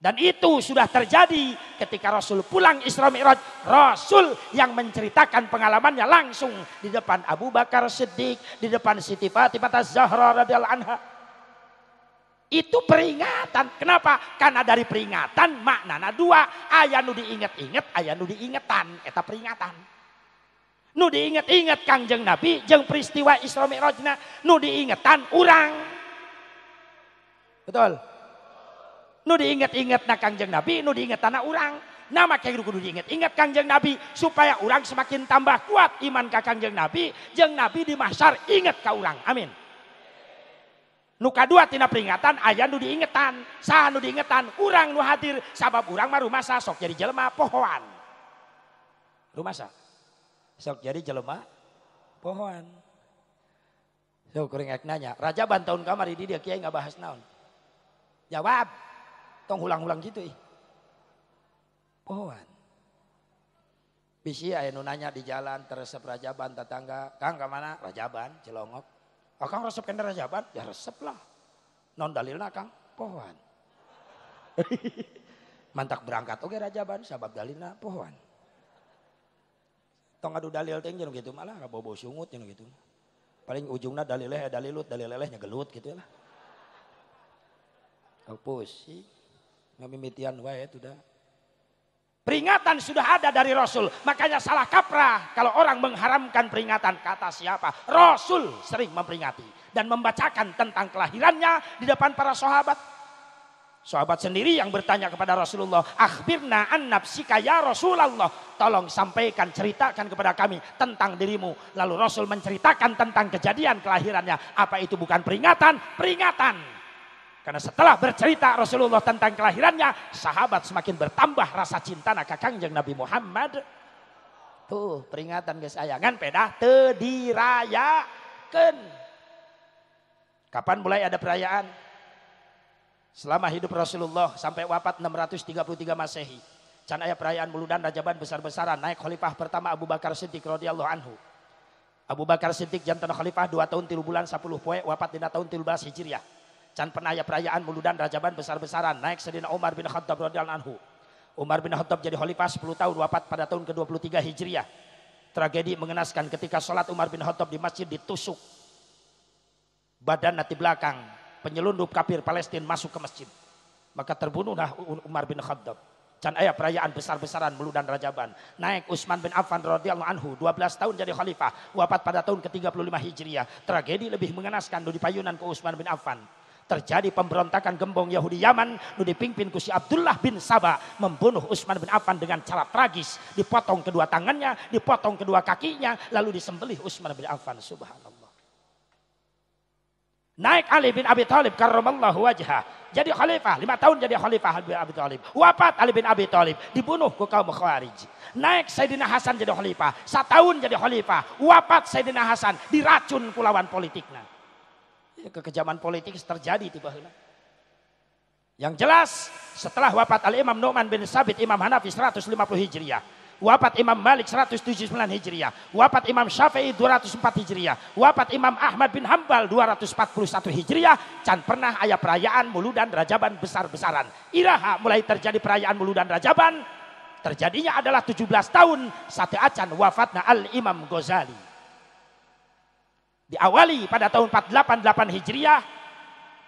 Dan itu sudah terjadi ketika Rasul pulang Isra Mi'raj. Rasul yang menceritakan pengalamannya langsung di depan Abu Bakar Siddiq, di depan Siti Fatimah Az-Zahra radhiyallahu anha. Itu peringatan. Kenapa? Karena dari peringatan maknana dua. Aya nu diinget-inget, aya nu diingetan. Eta peringatan. Nu diinget-inget Kangjeng Nabi jeung peristiwa Isra Mi'rajna, nu diingetan urang. Betul? Nu diinget-inget na Kangjeng Nabi, nu diingetana urang. Nah makanya kudu diinget-inget Kangjeng Nabi supaya urang semakin tambah kuat iman ka Kangjeng Nabi, jeung Nabi di mahsyar inget ka urang. Amin. Nu kadua tina peringatan aya nu diingetan. Saha nu diingetan? Urang nu hadir sabab urang mah rumasa sok jadi jelema pohoan. Rumasa sok jadi jelema pohoan. Sok kuring ek nanya, rajaban tahun kamari di dia kiai ngabahas naon? Jawab. Tong ulang-ulang gitu pohoan. Bisi aya nu nanya di jalan teresep rajaban tetangga, "Kang ka mana?" "Rajaban, Cilongok." "Oh, Kang resep kena rajaban?" "Ya resep lah." "Non dalilna Kang?" "Pohoan." Mantak berangkat oge rajaban sabab dalilna pohoan. Tong adu dalil teh jeung kitu malah bobo sungut jeung kitu. Paling ujungna dalileh dalilut dalilelehnya gelut gitu lah. Kau pusing. Ngamimitian wae itu dah. Peringatan sudah ada dari Rasul. Makanya salah kaprah kalau orang mengharamkan peringatan. Kata siapa? Rasul sering memperingati. Dan membacakan tentang kelahirannya di depan para sahabat. Sahabat sendiri yang bertanya kepada Rasulullah. Akhbirna an nafsika ya Rasulullah. Tolong sampaikan, ceritakan kepada kami tentang dirimu. Lalu Rasul menceritakan tentang kejadian kelahirannya. Apa itu bukan peringatan? Peringatan. Karena setelah bercerita Rasulullah tentang kelahirannya, sahabat semakin bertambah rasa cinta ke Kangjeng Nabi Muhammad. Tuh peringatan kesayangan pedah teu dirayakeun. Kapan mulai ada perayaan? Selama hidup Rasulullah sampai wafat 633 Masehi. Can aya perayaan Muludan Rajaban besar-besaran naik khalifah pertama Abu Bakar Siddiq radhiyallahu anhu. Abu Bakar Siddiq janten khalifah 2 tahun 3 bulan 10 poe wafat dina tahun 13 Hijriah. Can pernah aya perayaan Muludan Rajaban besar-besaran naik Sayyidina Umar bin Khattab radhiyallahu anhu. Umar bin Khattab jadi khalifah 10 tahun wafat pada tahun ke-23 Hijriah. Tragedi mengenaskan ketika sholat Umar bin Khattab di masjid ditusuk. Badan di belakang penyelundup kafir Palestina masuk ke masjid. Maka terbunuhlah Umar bin Khattab. Can aya perayaan besar-besaran Muludan Rajaban. Naik Utsman bin Affan radhiyallahu anhu 12 tahun jadi khalifah wafat pada tahun ke-35 Hijriah. Tragedi lebih mengenaskan di payunan ke Utsman bin Affan. Terjadi pemberontakan gembong Yahudi Yaman nu dipimpin ku si Abdullah bin Sabah membunuh Utsman bin Affan dengan cara tragis, dipotong kedua tangannya, dipotong kedua kakinya, lalu disembelih Utsman bin Affan. Subhanallah. Naik Ali bin Abi Thalib karramallahu wajhah jadi khalifah 5 tahun jadi khalifah Ali bin Abi Thalib. Wafat Ali bin Abi Thalib dibunuh ku kaum Khawarij. Naik Sayyidina Hasan jadi khalifah 1 tahun jadi khalifah. Wafat Sayyidina Hasan diracun ku lawan politikna. Kekejaman politik terjadi tiba-tiba. Yang jelas setelah wafat Al-Imam Nu'man bin Sabit Imam Hanafi 150 Hijriah, wafat Imam Malik 179 Hijriah, wafat Imam Syafi'i 204 Hijriah, wafat Imam Ahmad bin Hambal 241 Hijriah, can pernah aya perayaan Muludan Rajaban besar-besaran. Iraha mulai terjadi perayaan Muludan Rajaban, terjadinya adalah 17 tahun sate acan wafatna Al-Imam Ghazali. Diawali pada tahun 488 Hijriah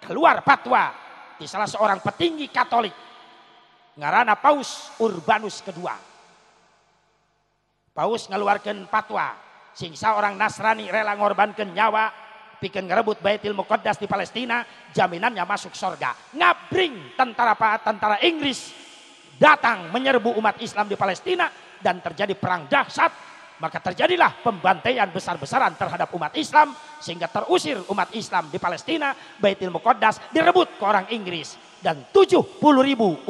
keluar fatwa di salah seorang petinggi Katolik ngarana Paus Urbanus II. Paus ngeluarkan fatwa singsa orang Nasrani rela ngorbankeun nyawa pikeun ngarebut Baitul Muqaddas di Palestina jaminannya masuk surga. Ngabring tentara Inggris datang menyerbu umat Islam di Palestina dan terjadi perang dahsyat. Maka terjadilah pembantaian besar-besaran terhadap umat Islam sehingga terusir umat Islam di Palestina, Baitul Muqaddas direbut ke orang Inggris dan 70.000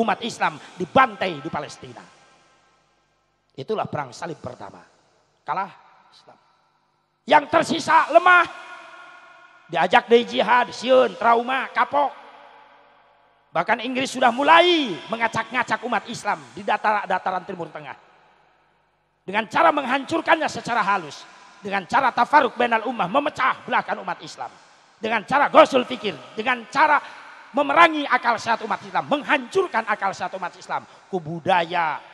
umat Islam dibantai di Palestina. Itulah perang salib pertama. Kalah Islam. Yang tersisa lemah diajak dari jihad, sieun, trauma, kapok. Bahkan Inggris sudah mulai mengacak-ngacak umat Islam di dataran Timur Tengah. Dengan cara menghancurkannya secara halus. Dengan cara tafaruk bainal ummah, memecah belahkan umat Islam. Dengan cara gosul fikir, dengan cara memerangi akal sehat umat Islam. Menghancurkan akal sehat umat Islam. Ku budaya,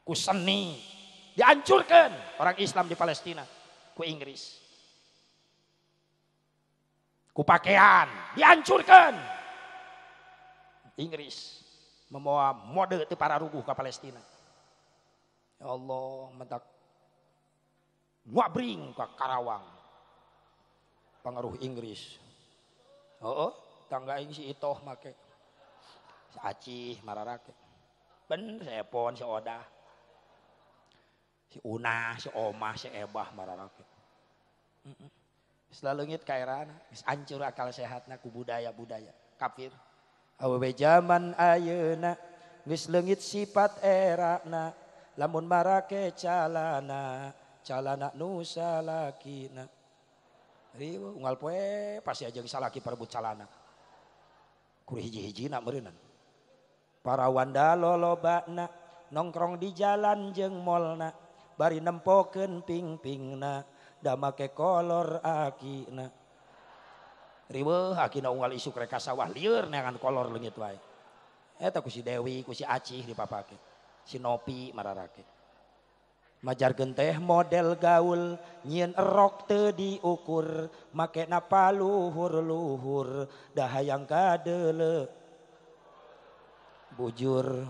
ku seni. Dihancurkan orang Islam di Palestina. Ku Inggris. Ku pakaian, dihancurkan. Inggris membawa mode itu para ruguh ke Palestina. Ya Allah, mentak ngabring ke Karawang. Pengaruh Inggris. Oh, tangga ini si Itoh make. Si Acih mararake. Ben, si Epon, si Oda. Si Una, si Omah, si Ebah mararake. Selalu ngit kairana, hancur akal sehatna ku budaya-budaya kafir. Awewe zaman ayeuna geus leungit sifat erana. Lamun marake calana nu salakina. Rieu unggal poe pasti aja salaki parebut calana. Kudu hiji-hijina meureunna. Para wanda lolobana nongkrong di jalan jeung molna bari nempokeun ping-pingna da make kolor akina. Rieu akina unggal isuk rek ka sawah lieur neangan kolor leungit wae. Eta ku si Dewi, ku si Acih dipapake. Si Nopi mararake. Majarkeun teh model gaul nyieun erok teu diukur makena paluhur-luhur da hayang kadeule bujur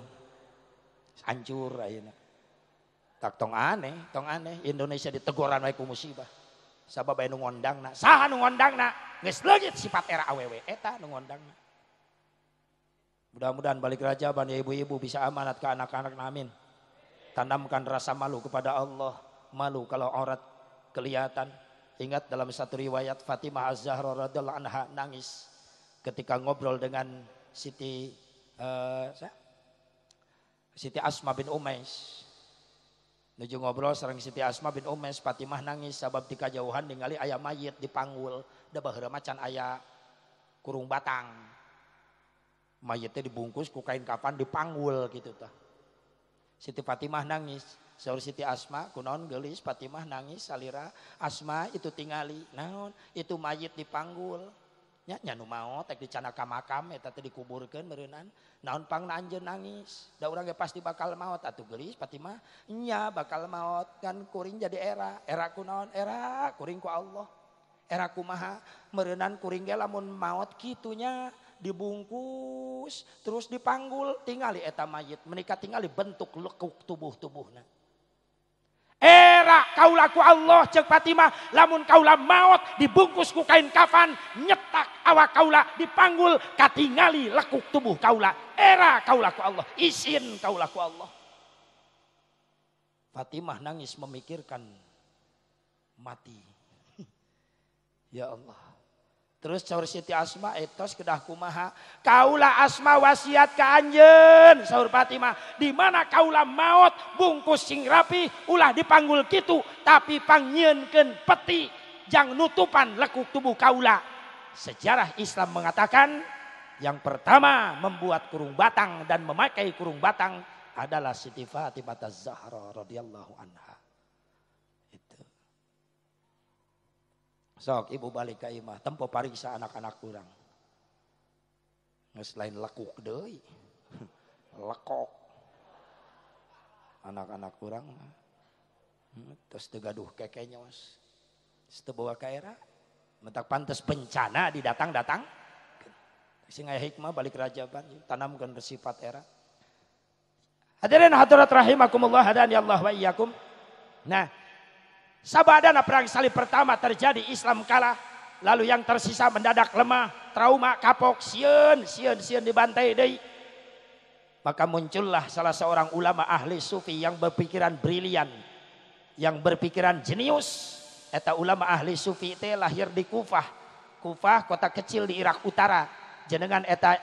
Hancur ayeuna. Tak tong aneh Indonesia diteguran wae ku musibah. Sabab aya nu ngondangna. Saha nu ngondangna? Geus leungit sifat era awewe eta nu ngondangna. Mudah-mudahan balik Rajaban ya ibu-ibu bisa amanat ke anak-anak amin. Tanamkan rasa malu kepada Allah. Malu kalau aurat kelihatan. Ingat dalam satu riwayat Fatimah Az-Zahra radhiyallahu anha nangis ketika ngobrol dengan Siti Asma bin Umais. Nuju ngobrol sareng Siti Asma bin Umais, Fatimah nangis sabab di kajauhan ningali aya mayit dipanggul, da baheura macan aya kurung batang. Mayitnya dibungkus ku kain kafan dipanggul gitu tah. Siti Fatimah nangis. Saur Siti Asma kunaon geulis Fatimah nangis salira Asma itu tingali naon itu mayit dipanggul nya nu maot tek dicana ka makam eta teh dikuburkeun meureunnan naon pangna anjeun nangis da urang ge pasti bakal maot atuh geulis Fatimah nya bakal maot kan kuring jadi era kunaon era kuring ku Allah era kumaha meureunnan kuring ge lamun maot kitu nya dibungkus terus dipanggul tingali eta mayit menika tingali bentuk lekuk tubuh-tubuhna. Era kaulah ku Allah cek Fatimah lamun kaulah maut dibungkus ku kain kafan nyetak awak kaulah dipanggul katingali lekuk tubuh kaulah era kaulah ku Allah isin kaulah ku Allah. Fatimah nangis memikirkan mati. Ya Allah. Terus saur Siti Asma etos kedah kumaha kaulah Asma wasiat ka anjeun saur Fatimah di mana kaulah maot bungkus sing rapi ulah dipanggul kitu tapi pangnyeunkeun peti jang nutupan lekuk tubuh kaulah. Sejarah Islam mengatakan yang pertama membuat kurung batang dan memakai kurung batang adalah Siti Fatimah Az-Zahra radhiyallahu anha. Sok ibu balik ke imah, tempo pariksa anak-anak kurang. Nges lain lekuk deui. Lekok. Anak-anak kurang. Terus teu gaduh kekenya mas. Teu bawa ka era. Mentak pantes bencana didatang-datang. Sing aya hikmah balik Rajaban, tanamkeun sifat era. Hadirin hadirat rahimakumullah hadani Allah wa iyyakum. Nah, sabadana perang salib pertama terjadi Islam kalah. Lalu yang tersisa mendadak lemah, trauma, kapok, sieun dibantai deui. Maka muncullah salah seorang ulama ahli sufi yang berpikiran brilian, yang berpikiran jenius. Eta ulama ahli sufi teh lahir di Kufah. Kufah kota kecil di Irak Utara. Jenengan eta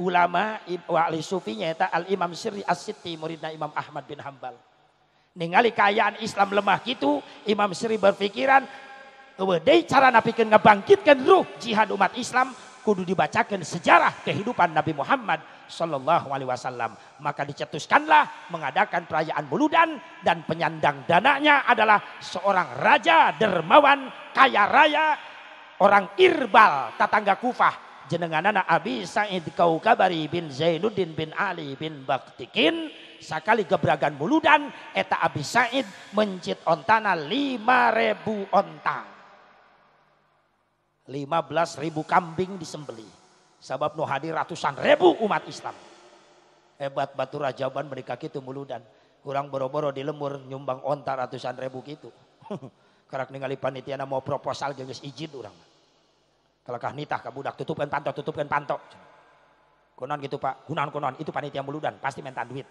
ulama ahli sufinya eta Al-Imam Sirri As-Sitti muridna Imam Ahmad bin Hambal. Ningali keayaan Islam lemah gitu, Imam Sirri berpikiran, deui cara napikeun ngabangkitkeun ruh jihad umat Islam kudu dibacakeun sejarah kehidupan Nabi Muhammad sallallahu alaihi wasallam. Maka dicetuskanlah mengadakan perayaan Muludan dan penyandang dananya adalah seorang raja dermawan kaya raya orang Irbal tatangga Kufah jenenganana Abi Sa'id Kaukabari bin Zainuddin bin Ali bin Baktikin. Sakali gebragan Muludan eta Abi Sa'id mencit ontana 5.000 ontang. 15.000 kambing disembeli. Sabab nu hadir ratusan ribu umat Islam. Hebat batu Rajaban mereka kitu Muludan. Kurang boro-boro di lemur nyumbang onta ratusan ribu gitu. Karak ningali panitiana mau proposal geus izin urang. Kalakah nitah ka budak tutupkeun panto. Kunaon gitu Pak? Kunaon itu panitia Muludan pasti minta duit.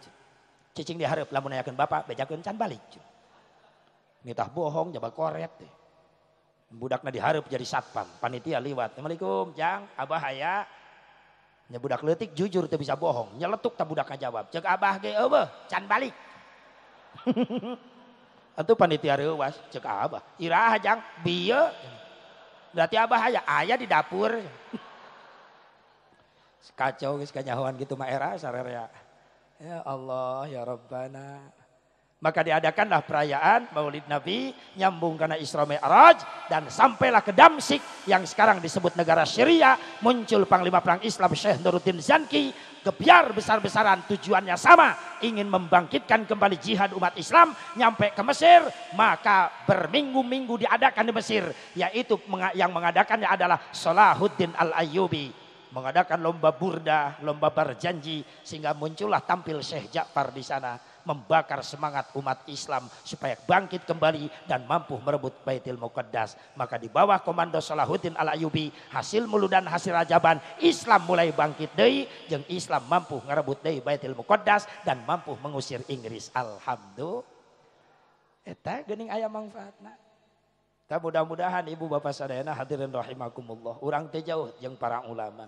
Cicing diharap lamun ayakeun bapak bejakeun can balik. Nitah bohong jaba koret teh. Budakna diharap jadi satpam, panitia liwat. Assalamualaikum, Jang, Abah aya. Nya budak leutik jujur teu bisa bohong, nyeletuk tah budakna jawab. Ceuk Abah ge eueuh, can balik. Atuh panitia reuwas, ceuk Abah. Iraha Jang, bieu. Berarti Abah aya di dapur. Kacau geus kanyahoan gitu mah era sarerea. Ya Allah, ya Rabbana. Maka diadakanlah perayaan Maulid Nabi nyambung karena Isra Mi'raj dan sampailah ke Damsyik yang sekarang disebut negara Syria. Muncul Panglima Perang Islam Syekh Nuruddin Zanki, gebyar besar-besaran tujuannya sama, ingin membangkitkan kembali jihad umat Islam nyampe ke Mesir. Maka berminggu-minggu diadakan di Mesir, yaitu yang mengadakannya adalah Salahuddin Al-Ayyubi. mengadakan lomba burda, lomba berjanji, sehingga muncullah tampil Syekh Ja'far di sana membakar semangat umat Islam supaya bangkit kembali dan mampu merebut Baitul Muqaddas. Maka di bawah komando Salahuddin Al-Ayyubi, hasil muludan hasil rajaban, Islam mulai bangkit deui jeung Islam mampu ngarebut deui Baitul Muqaddas dan mampu mengusir Inggris. Alhamdulillah. Eta geuning aya manfaatna. Mudah-mudahan ibu bapak sadayana hadirin rahimakumullah, urang teh jauh jeung para ulama.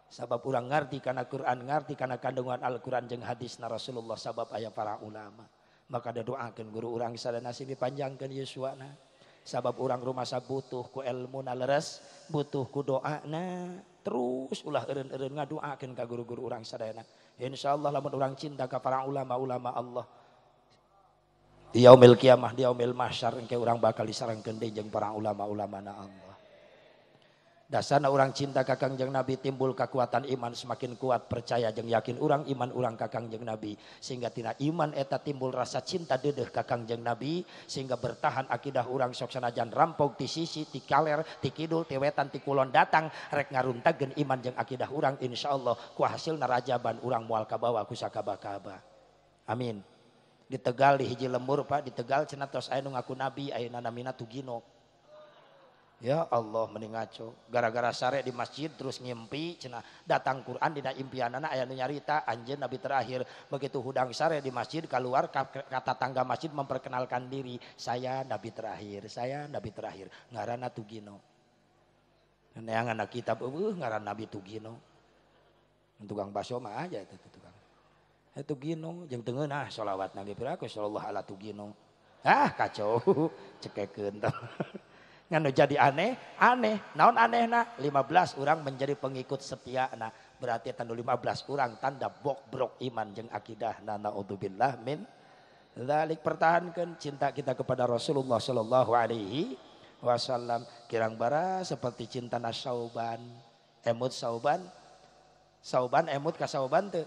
Sabab urang ngarti kana Quran, ngarti kana kandungan Al-Quran jeung hadisna Rasulullah sabab aya para ulama. Maka da doakeun guru urang sadayana nasibi panjangkeun yuswana. Sabab urang rumasa butuh ku ilmuna leres, butuh ku doana. Terus ulah eureun-eureun ngadoakeun ka guru-guru urang sadayana. Insyaallah lamun urang cinta ka para ulama-ulama Allah, di yaumil kiamah, di yaumil mahsyar engke urang bakal disarengkeun deui jeung para ulama-ulamana Allah. Dasarna urang cinta ka Kangjeng Nabi timbul kekuatan iman semakin kuat, percaya jeung yakin urang iman urang ka Kangjeng Nabi, sehingga tina iman eta timbul rasa cinta deudeuh ka Kangjeng Nabi, sehingga bertahan akidah urang sok sanajan rampog ti sisi ti kaler ti kidul ti wetan ti kulon datang rek ngaruntageun iman jeung akidah urang, insyaallah ku hasilna rajaban urang moal kabawa ku sakaba-kaba. Amin. Di Tegal di hiji lembur Pak, di Tegal cenah tos aya nu ngaku nabi, ayeuna namina Tugino. Ya Allah mending ngaco, gara-gara sare di masjid terus ngimpi cenah datang Quran dina impianana aya nu nyarita anjeun nabi terakhir. Begitu hudang sare di masjid keluar kata tangga masjid memperkenalkan diri, saya nabi terakhir, saya nabi terakhir. Ngaranna Tugino. Neangan kitab ngaran nabi Tugino. Tukang baso mah aja itu tukang. Tugino jeung teu ngeunah sholawat nabi piraku sallallahu ala Tugino. Ah kacau cekekeun tah. Nganu jadi aneh, naon anehna 15 orang menjadi pengikut setia. Nah berarti tanda 15 orang tanda bobrok iman jeung akidah. Naudzubillah min dzalik. Pertahankan cinta kita kepada Rasulullah sallallahu alaihi wasallam. Kirang bara seperti cinta Sauban, emut Sauban emut ka Sauban teu.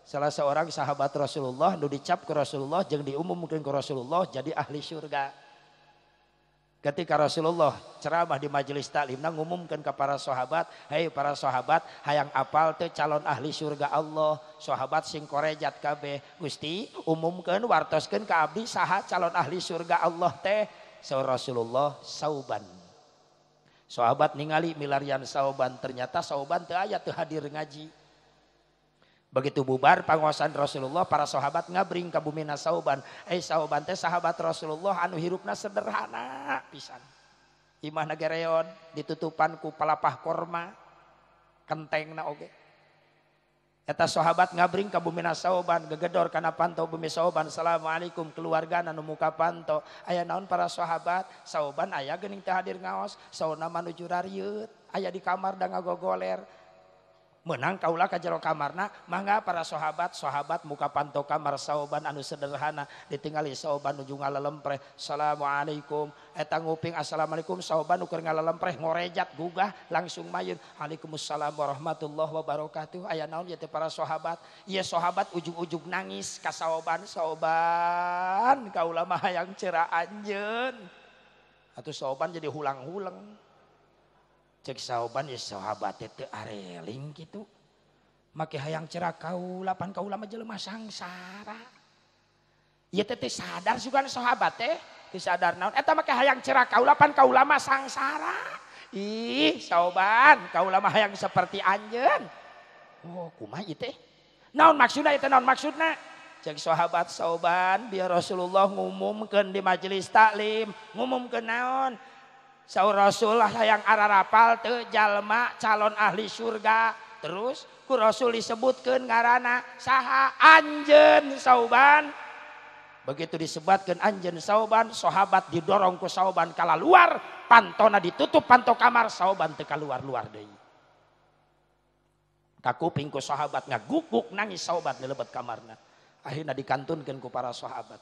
Salah seorang sahabat Rasulullah nu dicap ke Rasulullah jeung diumumkeun ke Rasulullah jadi ahli surga. Ketika Rasulullah ceramah di majelis taklim ngumumkan ke para sahabat, hei para sahabat, hayang apal teh calon ahli surga Allah. Sahabat sing korejat kabeh, Gusti umumkeun wartoskeun ka abdi saha calon ahli surga Allah teh. Saur Rasulullah Sauban. Sahabat ningali milarian Sauban, ternyata Sauban teu aya teu hadir ngaji. Begitu bubar panguasaan Rasulullah, para sahabat ngabring ka bumina Sauban. Sauban teh sahabat Rasulullah anu hirupna sederhana pisan. Imahna gereon ditutupan ku palapah korma, kentengna oge. Eta sahabat ngabring ka bumina Sauban, gegedor kana panto bumi Sauban. Assalamualaikum keluargana nu muka panto. Aya naon para sahabat? Sauban aya geuning teh hadir ngaos. Sauna manuju rarieut, aya di kamar da ngagogoler. Menang kaulah ka jero kamarna, mangga para sahabat muka panto kamar Sauban anu sederhana, ditinggali Sauban nuju ngalelempreh. Assalamualaikum, eta nguping assalamualaikum, Sauban nu keur ngalelempreh ngorejat gugah langsung mayun. Waalaikumsalam warahmatullahi wabarakatuh. Aya naon ieu teh para sahabat? Ieu sahabat ujug-ujug nangis ka Sauban. Sauban, kaula mah hayang ceura anjeun. Atuh Sauban jadi hulang-hulang. Cek Sauban ya sahabat teu areling gitu. Make hayang cerak kaula pan kaula mah jelema sangsara. Ieu teh sadar sugan sahabat teh, teu sadar naon eta make hayang cerak kaula pan kaula mah sangsara. Ih, Sauban, kaula mah hayang seperti anjeun. Oh, kumaha ieu teh? Naon maksudna eta naon maksudna? Cek sahabat Sauban biar Rasulullah ngumumkeun di majelis taklim, ngumumkeun naon? Saur Rasulullah yang ararapal teu jalma calon ahli surga. Terus ku Rasul disebutkeun ngaranna saha? Anjeun Sauban. Begitu disebutkeun anjeun Sauban, sahabat didorong ku Sauban kala luar, pantona ditutup panto kamar, Sauban teu kaluar-luar deui. Kakuping ku sahabat ngaguguk nangis Sauban di lebet kamarna. Akhirna dikantunkeun ku para sahabat.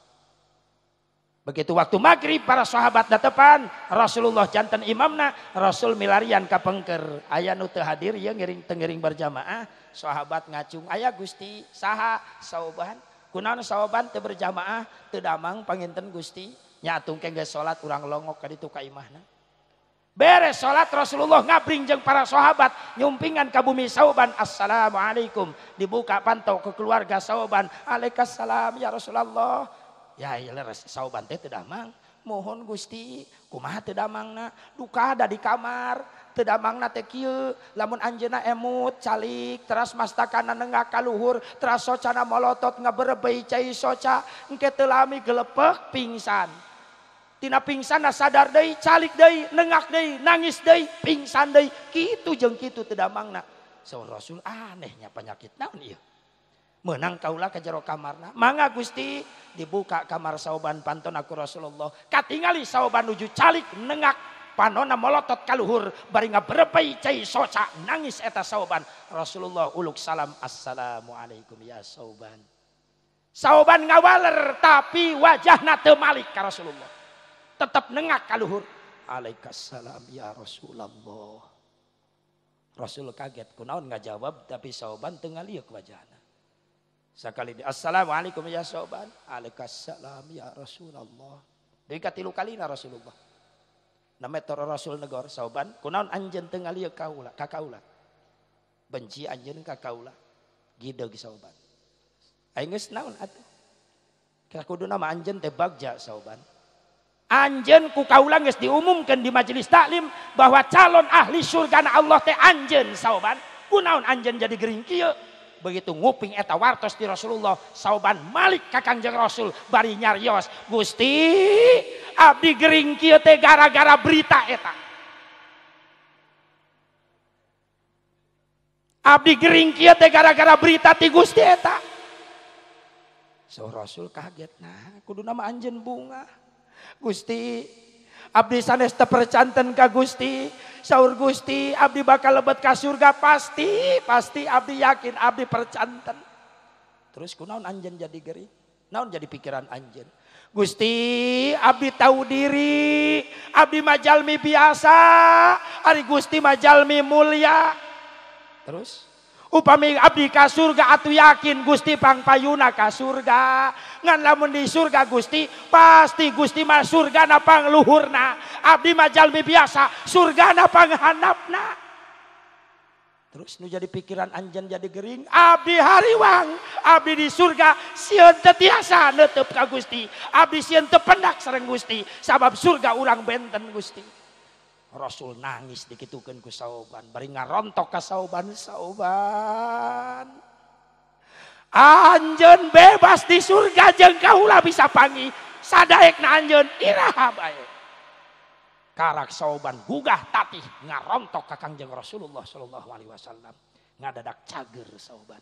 Begitu waktu maghrib para sahabat datepan Rasulullah janten imamna, Rasul milarian ka pengker. Aya nu teu hadir ieu ngiring berjamaah, sahabat ngacung, aya Gusti saha? Sauban. Kunaon Sauban teu berjamaah, teu damang panginten Gusti. Nya atung kengge salat urang longok ka ditu ka imahna. Beres sholat Rasulullah ngabring jeung para sahabat nyumpingan ka bumi Sauban. Assalamualaikum. Dibuka pantau ke keluarga Sauban. Waalaikumsalam ya Rasulullah. Ya leres Sauban teh teu damang. Mohon Gusti kumaha teu damangna? Duka ada di kamar. Teu damangna teh kieu. Lamun anjeunna emut calik teras mastakana nenggak ka luhur teras socana molotot ngaberebei cai soca engke teu lami gelepek pingsan. Tina pingsan sadar deui, calik deui, nengak deui, nangis deui, pingsan deui, kitu jeung kitu teu damangna. Saur Rasul anehnya penyakit naon ieu? Meunang kaula ka jero kamarna. Mangga Gusti, dibuka kamar Sauban pantun aku Rasulullah. Katingali Sauban nuju calik, nengak, panonna molotot ka luhur bari ngaberebei cai soca, nangis eta Sauban. Rasulullah uluk salam, assalamualaikum ya Sauban. Sauban ngawaler tapi wajahna teu malik ka Rasulullah. Tetap nengak ka luhur. Waalaikumsalam ya Rasulullah. Rasul kaget kunaon ngajawab tapi Sauban teu ngaliuk wajahna. Sakali di assalamualaikum ya Sauban. Waalaikumsalam ya Rasulullah. Deui katilu kalina Rasulullah. Nametor Rasul negor Sauban kunaon anjeun teu ngaliuk kaula ka kaula. Benci anjeun ka kaula. Gideug Sauban. Aing geus naon atuh? Kuduna mah anjeun teh bagja Sauban. Anjeun ku kaula geus diumumkeun di majelis taklim bahwa calon ahli surgana Allah teh anjeun Sauban. Kunaon anjeun jadi gering kieu? Begitu nguping eta wartos di Rasulullah, Sauban malik ka Kangjeng Rasul bari nyarios, Gusti, abdi gering kieu teh gara-gara berita eta. Abdi gering kieu teh gara-gara berita ti Gusti eta. Saur Rasul kaget, nah kuduna mah anjeun bunga. Gusti, abdi sanes teu percanten ka Gusti. Saur Gusti, abdi bakal lebet ka surga pasti abdi yakin abdi percanten. Terus kunaon anjeun jadi geri? Naon jadi pikiran anjeun? Gusti, abdi tahu diri, abdi majalmi biasa, ari Gusti majalmi mulia. Terus upami abdi ka surga atuh yakin Gusti pangpayuna ka surga. Ngan lamun di surga Gusti pasti Gusti mah surgana pangluhurna. Abdi mah jalmi biasa surgana panghandapna. Terus nu jadi pikiran anjeun jadi gering, abdi hariwang, abdi di surga sieun teu tiasa neuteup ka Gusti. Abdi sieun teu pendak sareng Gusti sabab surga urang benten Gusti. Rasul nangis dikitukeun ku Sauban, bari ngarontok ka Sauban, Sauban. Anjeun bebas di surga jeung kaula bisa panggih. Sadaekna anjeun iraha bae. Karak Sauban gugah tatih ngarontok ka Kangjeng Rasulullah sallallahu alaihi wasallam. Ngadadak cager Sauban.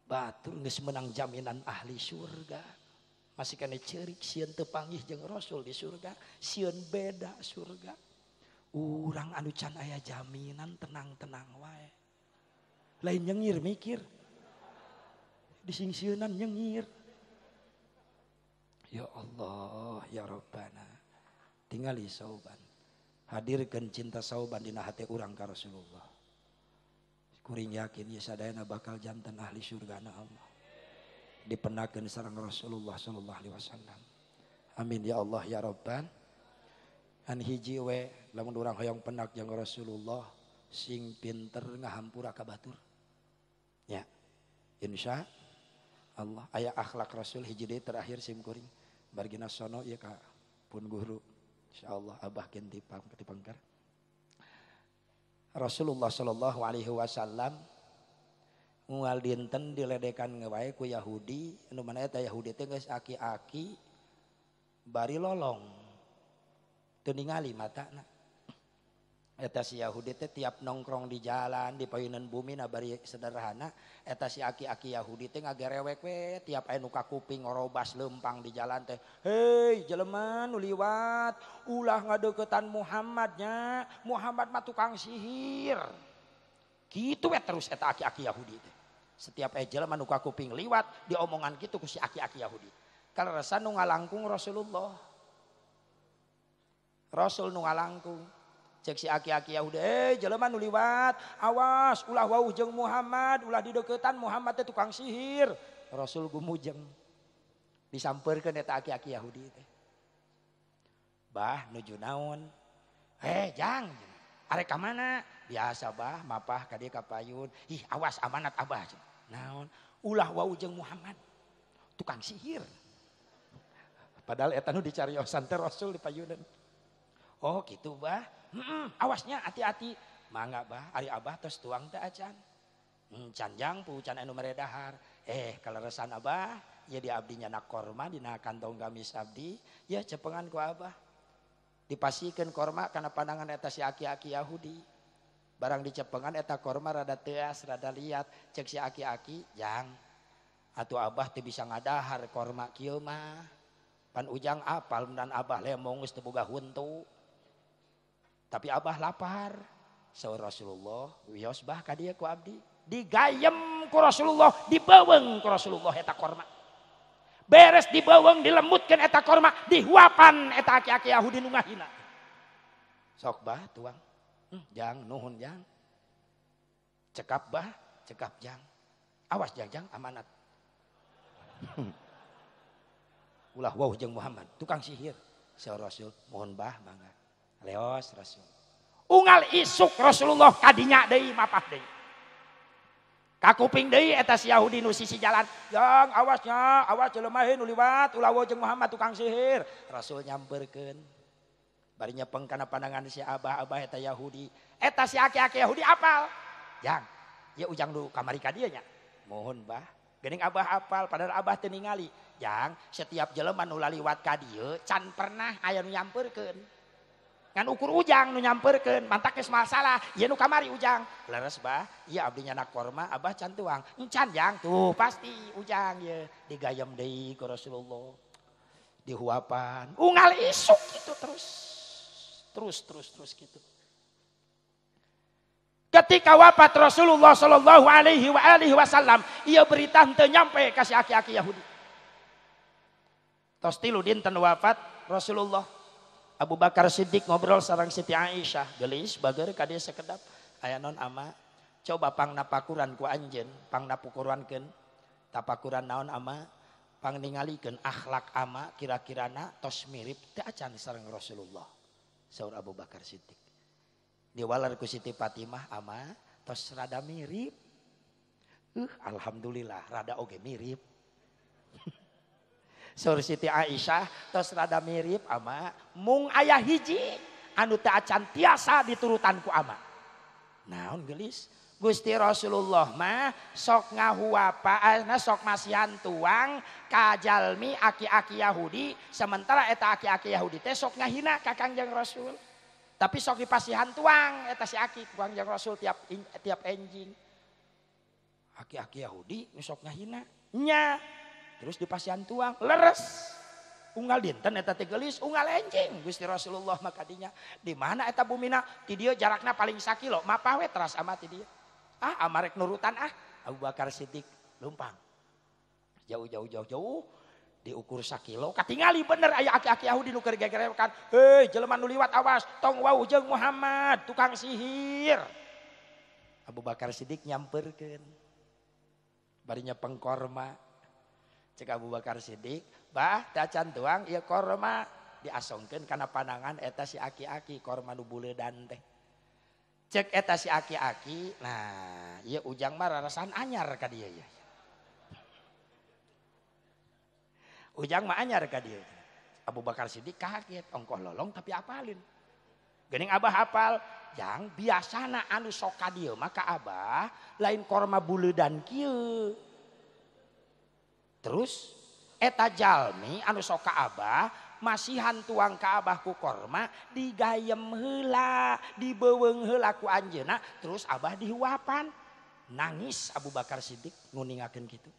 Batur geus meunang jaminan ahli surga. Masih kena cerik sieun teu panggih jeung Rasul di surga, sieun beda surga. Urang anu can aya jaminan tenang-tenang wae. Lain nyengir mikir. Disingsieunan nyengir. Ya Allah, ya Rabbana. Tingali Sauban. Hadirkeun cinta Sauban dina hati urang ka Rasulullah. Kuring yakin ya sadayana bakal janten ahli surgana Allah. Dipenakeun sareng Rasulullah sallallahu alaihi wasallam. Amin ya Allah ya Rabban. An hiji we lamun urang hoyong penak jeung Rasulullah sing pinter ngahampura ka batur. Ya. Insya Allah aya akhlak Rasul hiji deui terakhir sim kuring. Bargina sono ieu ka pun guru. Insyaallah abah keun tipangkar. Rasulullah sallallahu alaihi wasallam moal dinten diledekan ngewae ku Yahudi, anu mana eta Yahudi teh geus aki-aki bari lolong. Teu ningali matana. Eta si Yahudi teh tiap nongkrong di jalan di payeunan bumi na bari sederhana, eta si aki-aki Yahudi teh ngagerewek we tiap aya nu ka kuping ngorobas lempang di jalan teh. Hei jelema nu liwat, ulah ngadeuketan Muhammadnya. Muhammad mah tukang sihir. Kitu we terus eta aki-aki Yahudi teh. Setiap jelema nu ka kuping liwat diomongan kitu ku si aki-aki Yahudi. Karesa nu ngalangkung Rasulullah. Rasul nu ngalangkung. Cek si aki-aki Yahudi, jelema nu liwat, awas ulah wauh jeung Muhammad, ulah dideuketan Muhammad teh tukang sihir. Rasul gumujeng. Disampeurkeun eta aki-aki Yahudi teh. Bah nuju naon? Jang, arek ka mana? Biasa bah, mapah ka dieu ka payun. Ih, awas amanat abah. Naon? Ulah wau jeung Muhammad. Tukang sihir. Padahal eta nu dicariosan teh Rasul di payunan. Oh, gitu bah. Awasnya hati-hati. Mangga bah, ari abah tos tuang teh acan. Can jangpu, can anu meredahar. Kaleresan abah, ya di abdinya nak korma dina kantong gamis abdi, ya cepengan ku abah. Dipasikeun korma kana pandangan eta si aki-aki Yahudi. Barang dicepengan eta korma rada teas, rada liat, cek si aki-aki, jang. Atuh abah teu bisa ngadahar korma kieu mah. Pan ujang apal dan abah lemong geus teu boga huntu. Tapi abah lapar. Saur Rasulullah, wios bah ka dieu ku abdi. Digayem ku Rasulullah, dibeuweung ku Rasulullah eta korma. Beres dibeuweung dilembutkeun eta korma, dihuapan eta aki-aki Yahudi nu ngahina. Sok bah tuang. Jang nuhun jang. Cekap bah, cekap jang. Awas jang amanat. Ulah wau jeung Muhammad, tukang sihir. Saur Rasul, mohon bah mangga. Leos Rasul. Unggal isuk Rasulullah kadinya deui mapah deui. Kakuping deui eta si Yahudi nu sisi jalan. Jang awasnya, awas jelema nu liwat ulah wau jeung Muhammad tukang sihir. Rasul nyamperkeun. Bari nyepeng kana pandangan si abah eta Yahudi. Eta si aki-aki Yahudi apal. Jang, ya ujang nu kamari ka dieu nya. Mohon bah. Geuning abah apal padahal abah teu ningali. Jang, setiap jelema nu laliwat ka dieu can pernah aya nu nyamperkeun. Ngan ukur ujang nu nyamperkeun, mantak geus masalah, ieu nu kamari ujang. Leres bah, ieu abdinya nak korma, abah can tuang. Encan jang, tuh pasti ujang ieu digayem deui ku Rasulullah. Dihuapan, unggal isuk gitu terus gitu. Ketika wafat Rasulullah sallallahu alaihi wasallam, ieu berita henteu nyampe ka si aki-aki Yahudi. Tos tilu dinten wafat Rasulullah. Abu Bakar Siddiq ngobrol sareng Siti Aisyah, gelis bager ka dieu sakedap. Aya naon ama? Coba pang napakuran ku anjeun, pang napukurankeun. Tapakuran naon ama? Pang ningalikeun akhlak ama kira-kirana tos mirip teu acan sareng Rasulullah. Saur Abu Bakar Siddiq. Diwalar ku Siti Fatimah ama tos rada mirip. Alhamdulillah rada oge mirip. Saur Siti Aisyah tos rada mirip ama mung aya hiji anu teu acan tiasa diturutan ku ama. Naon geulis? Gusti Rasulullah mah sok ngahuapaan sok masihan tuang ka jalmi aki-aki Yahudi, sementara eta aki-aki Yahudi teh sok ngahina ka Kangjeng Rasul. Tapi sok dipasihan tuang eta si aki ku Kangjeng Rasul tiap enjing. Aki-aki Yahudi sok ngahina nya. Terus dipasihan tuang, leres. Unggal dinten eta teh geulis, unggal enjing Gusti Rasulullah maka dinya. Di mana eta bumina? Ti dieu jarakna paling 1 kilo, mapah we teras ama ti dieu. Amarek nurutan Abu Bakar Siddiq lumpang. Jauh diukur 1 kilo, katingali bener aya aki-aki Yahudi nu keur gegerekan. Hei jelema nu liwat awas, tong wau jeung Muhammad tukang sihir. Abu Bakar Siddiq nyamperkeun. Bari nyepeng korma. Cek Abu Bakar Siddiq, bah tacan tuang ieu korma diasongkeun kana panangan eta si aki-aki korma nu buleudan teh. Cek eta si aki-aki, nah ieu ujang mah rarasan anyar ka dieu ya. Ujang mah anyar ka dieu. Abu Bakar Siddiq kaget, ongkoh lolong tapi apalin. Geuning abah hafal, jang biasana anu sok ka dieu maka abah lain korma buleudan kieu. Terus eta jalmi anu sok ka abah masihan tuang ka abah ku korma digayem heula, dibeuweung heula ku anjeunna, terus abah dihuapan. Nangis Abu Bakar Siddiq nguningakeun kitu.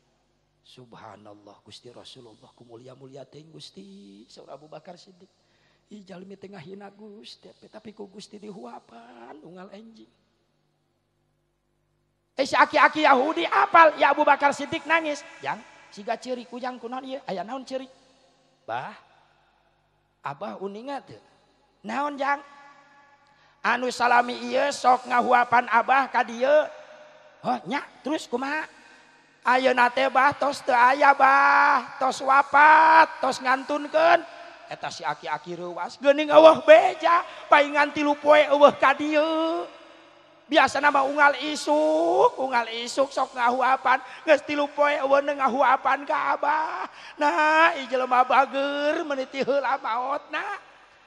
Subhanallah Gusti Rasulullah ku mulia-mulia teuing Gusti, saur Abu Bakar Siddiq. Ih jalmi teh ngahina Gusti, tapi ku Gusti dihuapan unggal enjing. Si aki-aki Yahudi apal ya Abu Bakar Siddiq nangis. Jang siga ceurik ujang kunaon ieu? Aya naon ceurik? Bah, abah uninga teu. Naon jang? Anu salami ieu sok ngahuapan abah ka dieu. Oh nya, terus kumaha? Ayeuna teh bah tos teu aya bah, tos wafat, tos ngantunkeun. eta si aki-aki reuwas geuning eueuh beja paingan 3 poe eueuh ka dieu. Biasa nama unggal isuk sok ngahuapan geus 3 poe eueuh ngahuapan ka Abah. Nah ieu jelema bager meniti heula maotna.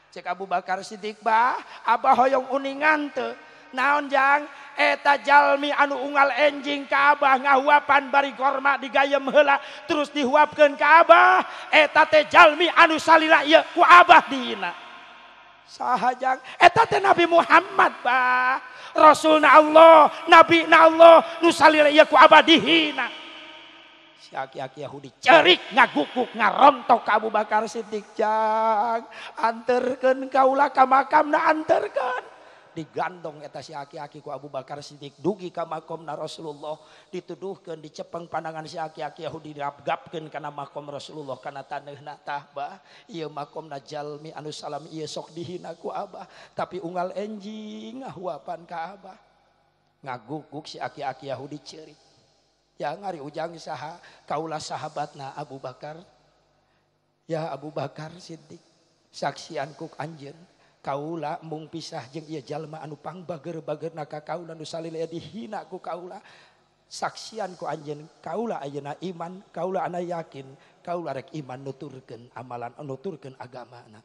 Cek Abu Bakar Siddiq bah Abah hoyong uningan teu naon jang eta jalmi anu unggal enjing ka Abah ngahuapan bari korma digayem heula terus dihuapkeun ka Abah eta teh jalmi anu salila ieu ku Abah dina. Saha jang eta teh Nabi Muhammad bah Rasulna Allah Nabina Allah nu salila ieu ku Abah dihina. Si aki-aki Yahudi cerik ngagukuk ngarontok ka Abu Bakar Siddiq jang anterkeun kaula ka makamna anterkeun. Digandong eta si aki-aki ku Abu Bakar Siddiq dugi ka makomna Rasulullah dituduhkeun dicepeng pandangan si aki-aki Yahudi dirapgapkeun kana makom Rasulullah kana taneuna tah bah ieu makomna jalmi anu salam ieu sok dihina ku Abah tapi unggal enjing ngahuapan ka Abah. Ngagukuk si aki-aki Yahudi ceurik. Ya ngari ujang saha kaulah sahabatna Abu Bakar. Ya Abu Bakar Siddiq saksian ku anjeun kaula mung pisah jeung ieu jalma anu pangbager-bagerna ka kaula nu salila dihina ku kaula. Saksian ku anjeun kaula ayeuna iman kaula ana yakin kaula rek iman nuturkeun amalan nuturkeun agamana.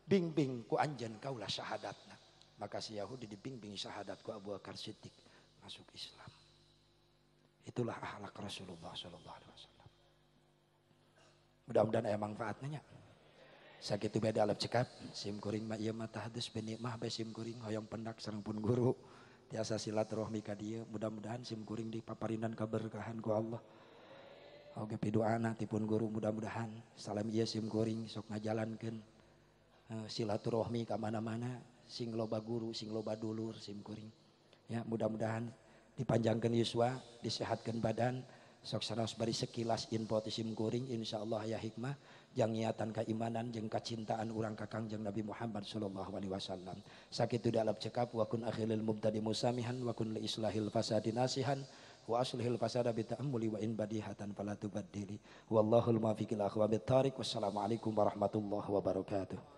Bimbing ku anjeun kaula syahadatna. Maka si Yahudi dibimbing syahadat ku Abu Bakar Siddiq masuk Islam. Itulah akhlak Rasulullah sallallahu alaihi wasallam. Mudah-mudahan aya manfaatnya nya. Sakitu beda alap cekap sim kuring mah ieu mah tahdus binikmah bae sim kuring hoyong pendak sareng pun guru. Tiasa silaturahmi ka dieu. Mudah-mudahan sim kuring dipaparinan kaberkahan ku Allah. Oge pidoana ti pun guru mudah-mudahan salam ieu sim kuring sok ngajalankeun silaturahmi ka mana-mana sing loba guru sing loba dulur sim kuring. Ya mudah-mudahan dipanjangkan yuswa, disehatkan badan, sok sanaos bari sekilas info ti sim kuring insyaallah aya hikmah jang niatan keimanan jeung kacintaan urang ka Kangjeng Nabi Muhammad sallallahu alaihi wasallam. Sakitu dalap cekap wa kun akhilil mubtadi musamihan wa kun li islahil fasadi nasihan wa aslihil fasada bi ta'ammuli wa in badihatan fala tubaddili. Wallahul muwaffiq ila aqwamit thariq. Wassalamualaikum warahmatullahi wabarakatuh.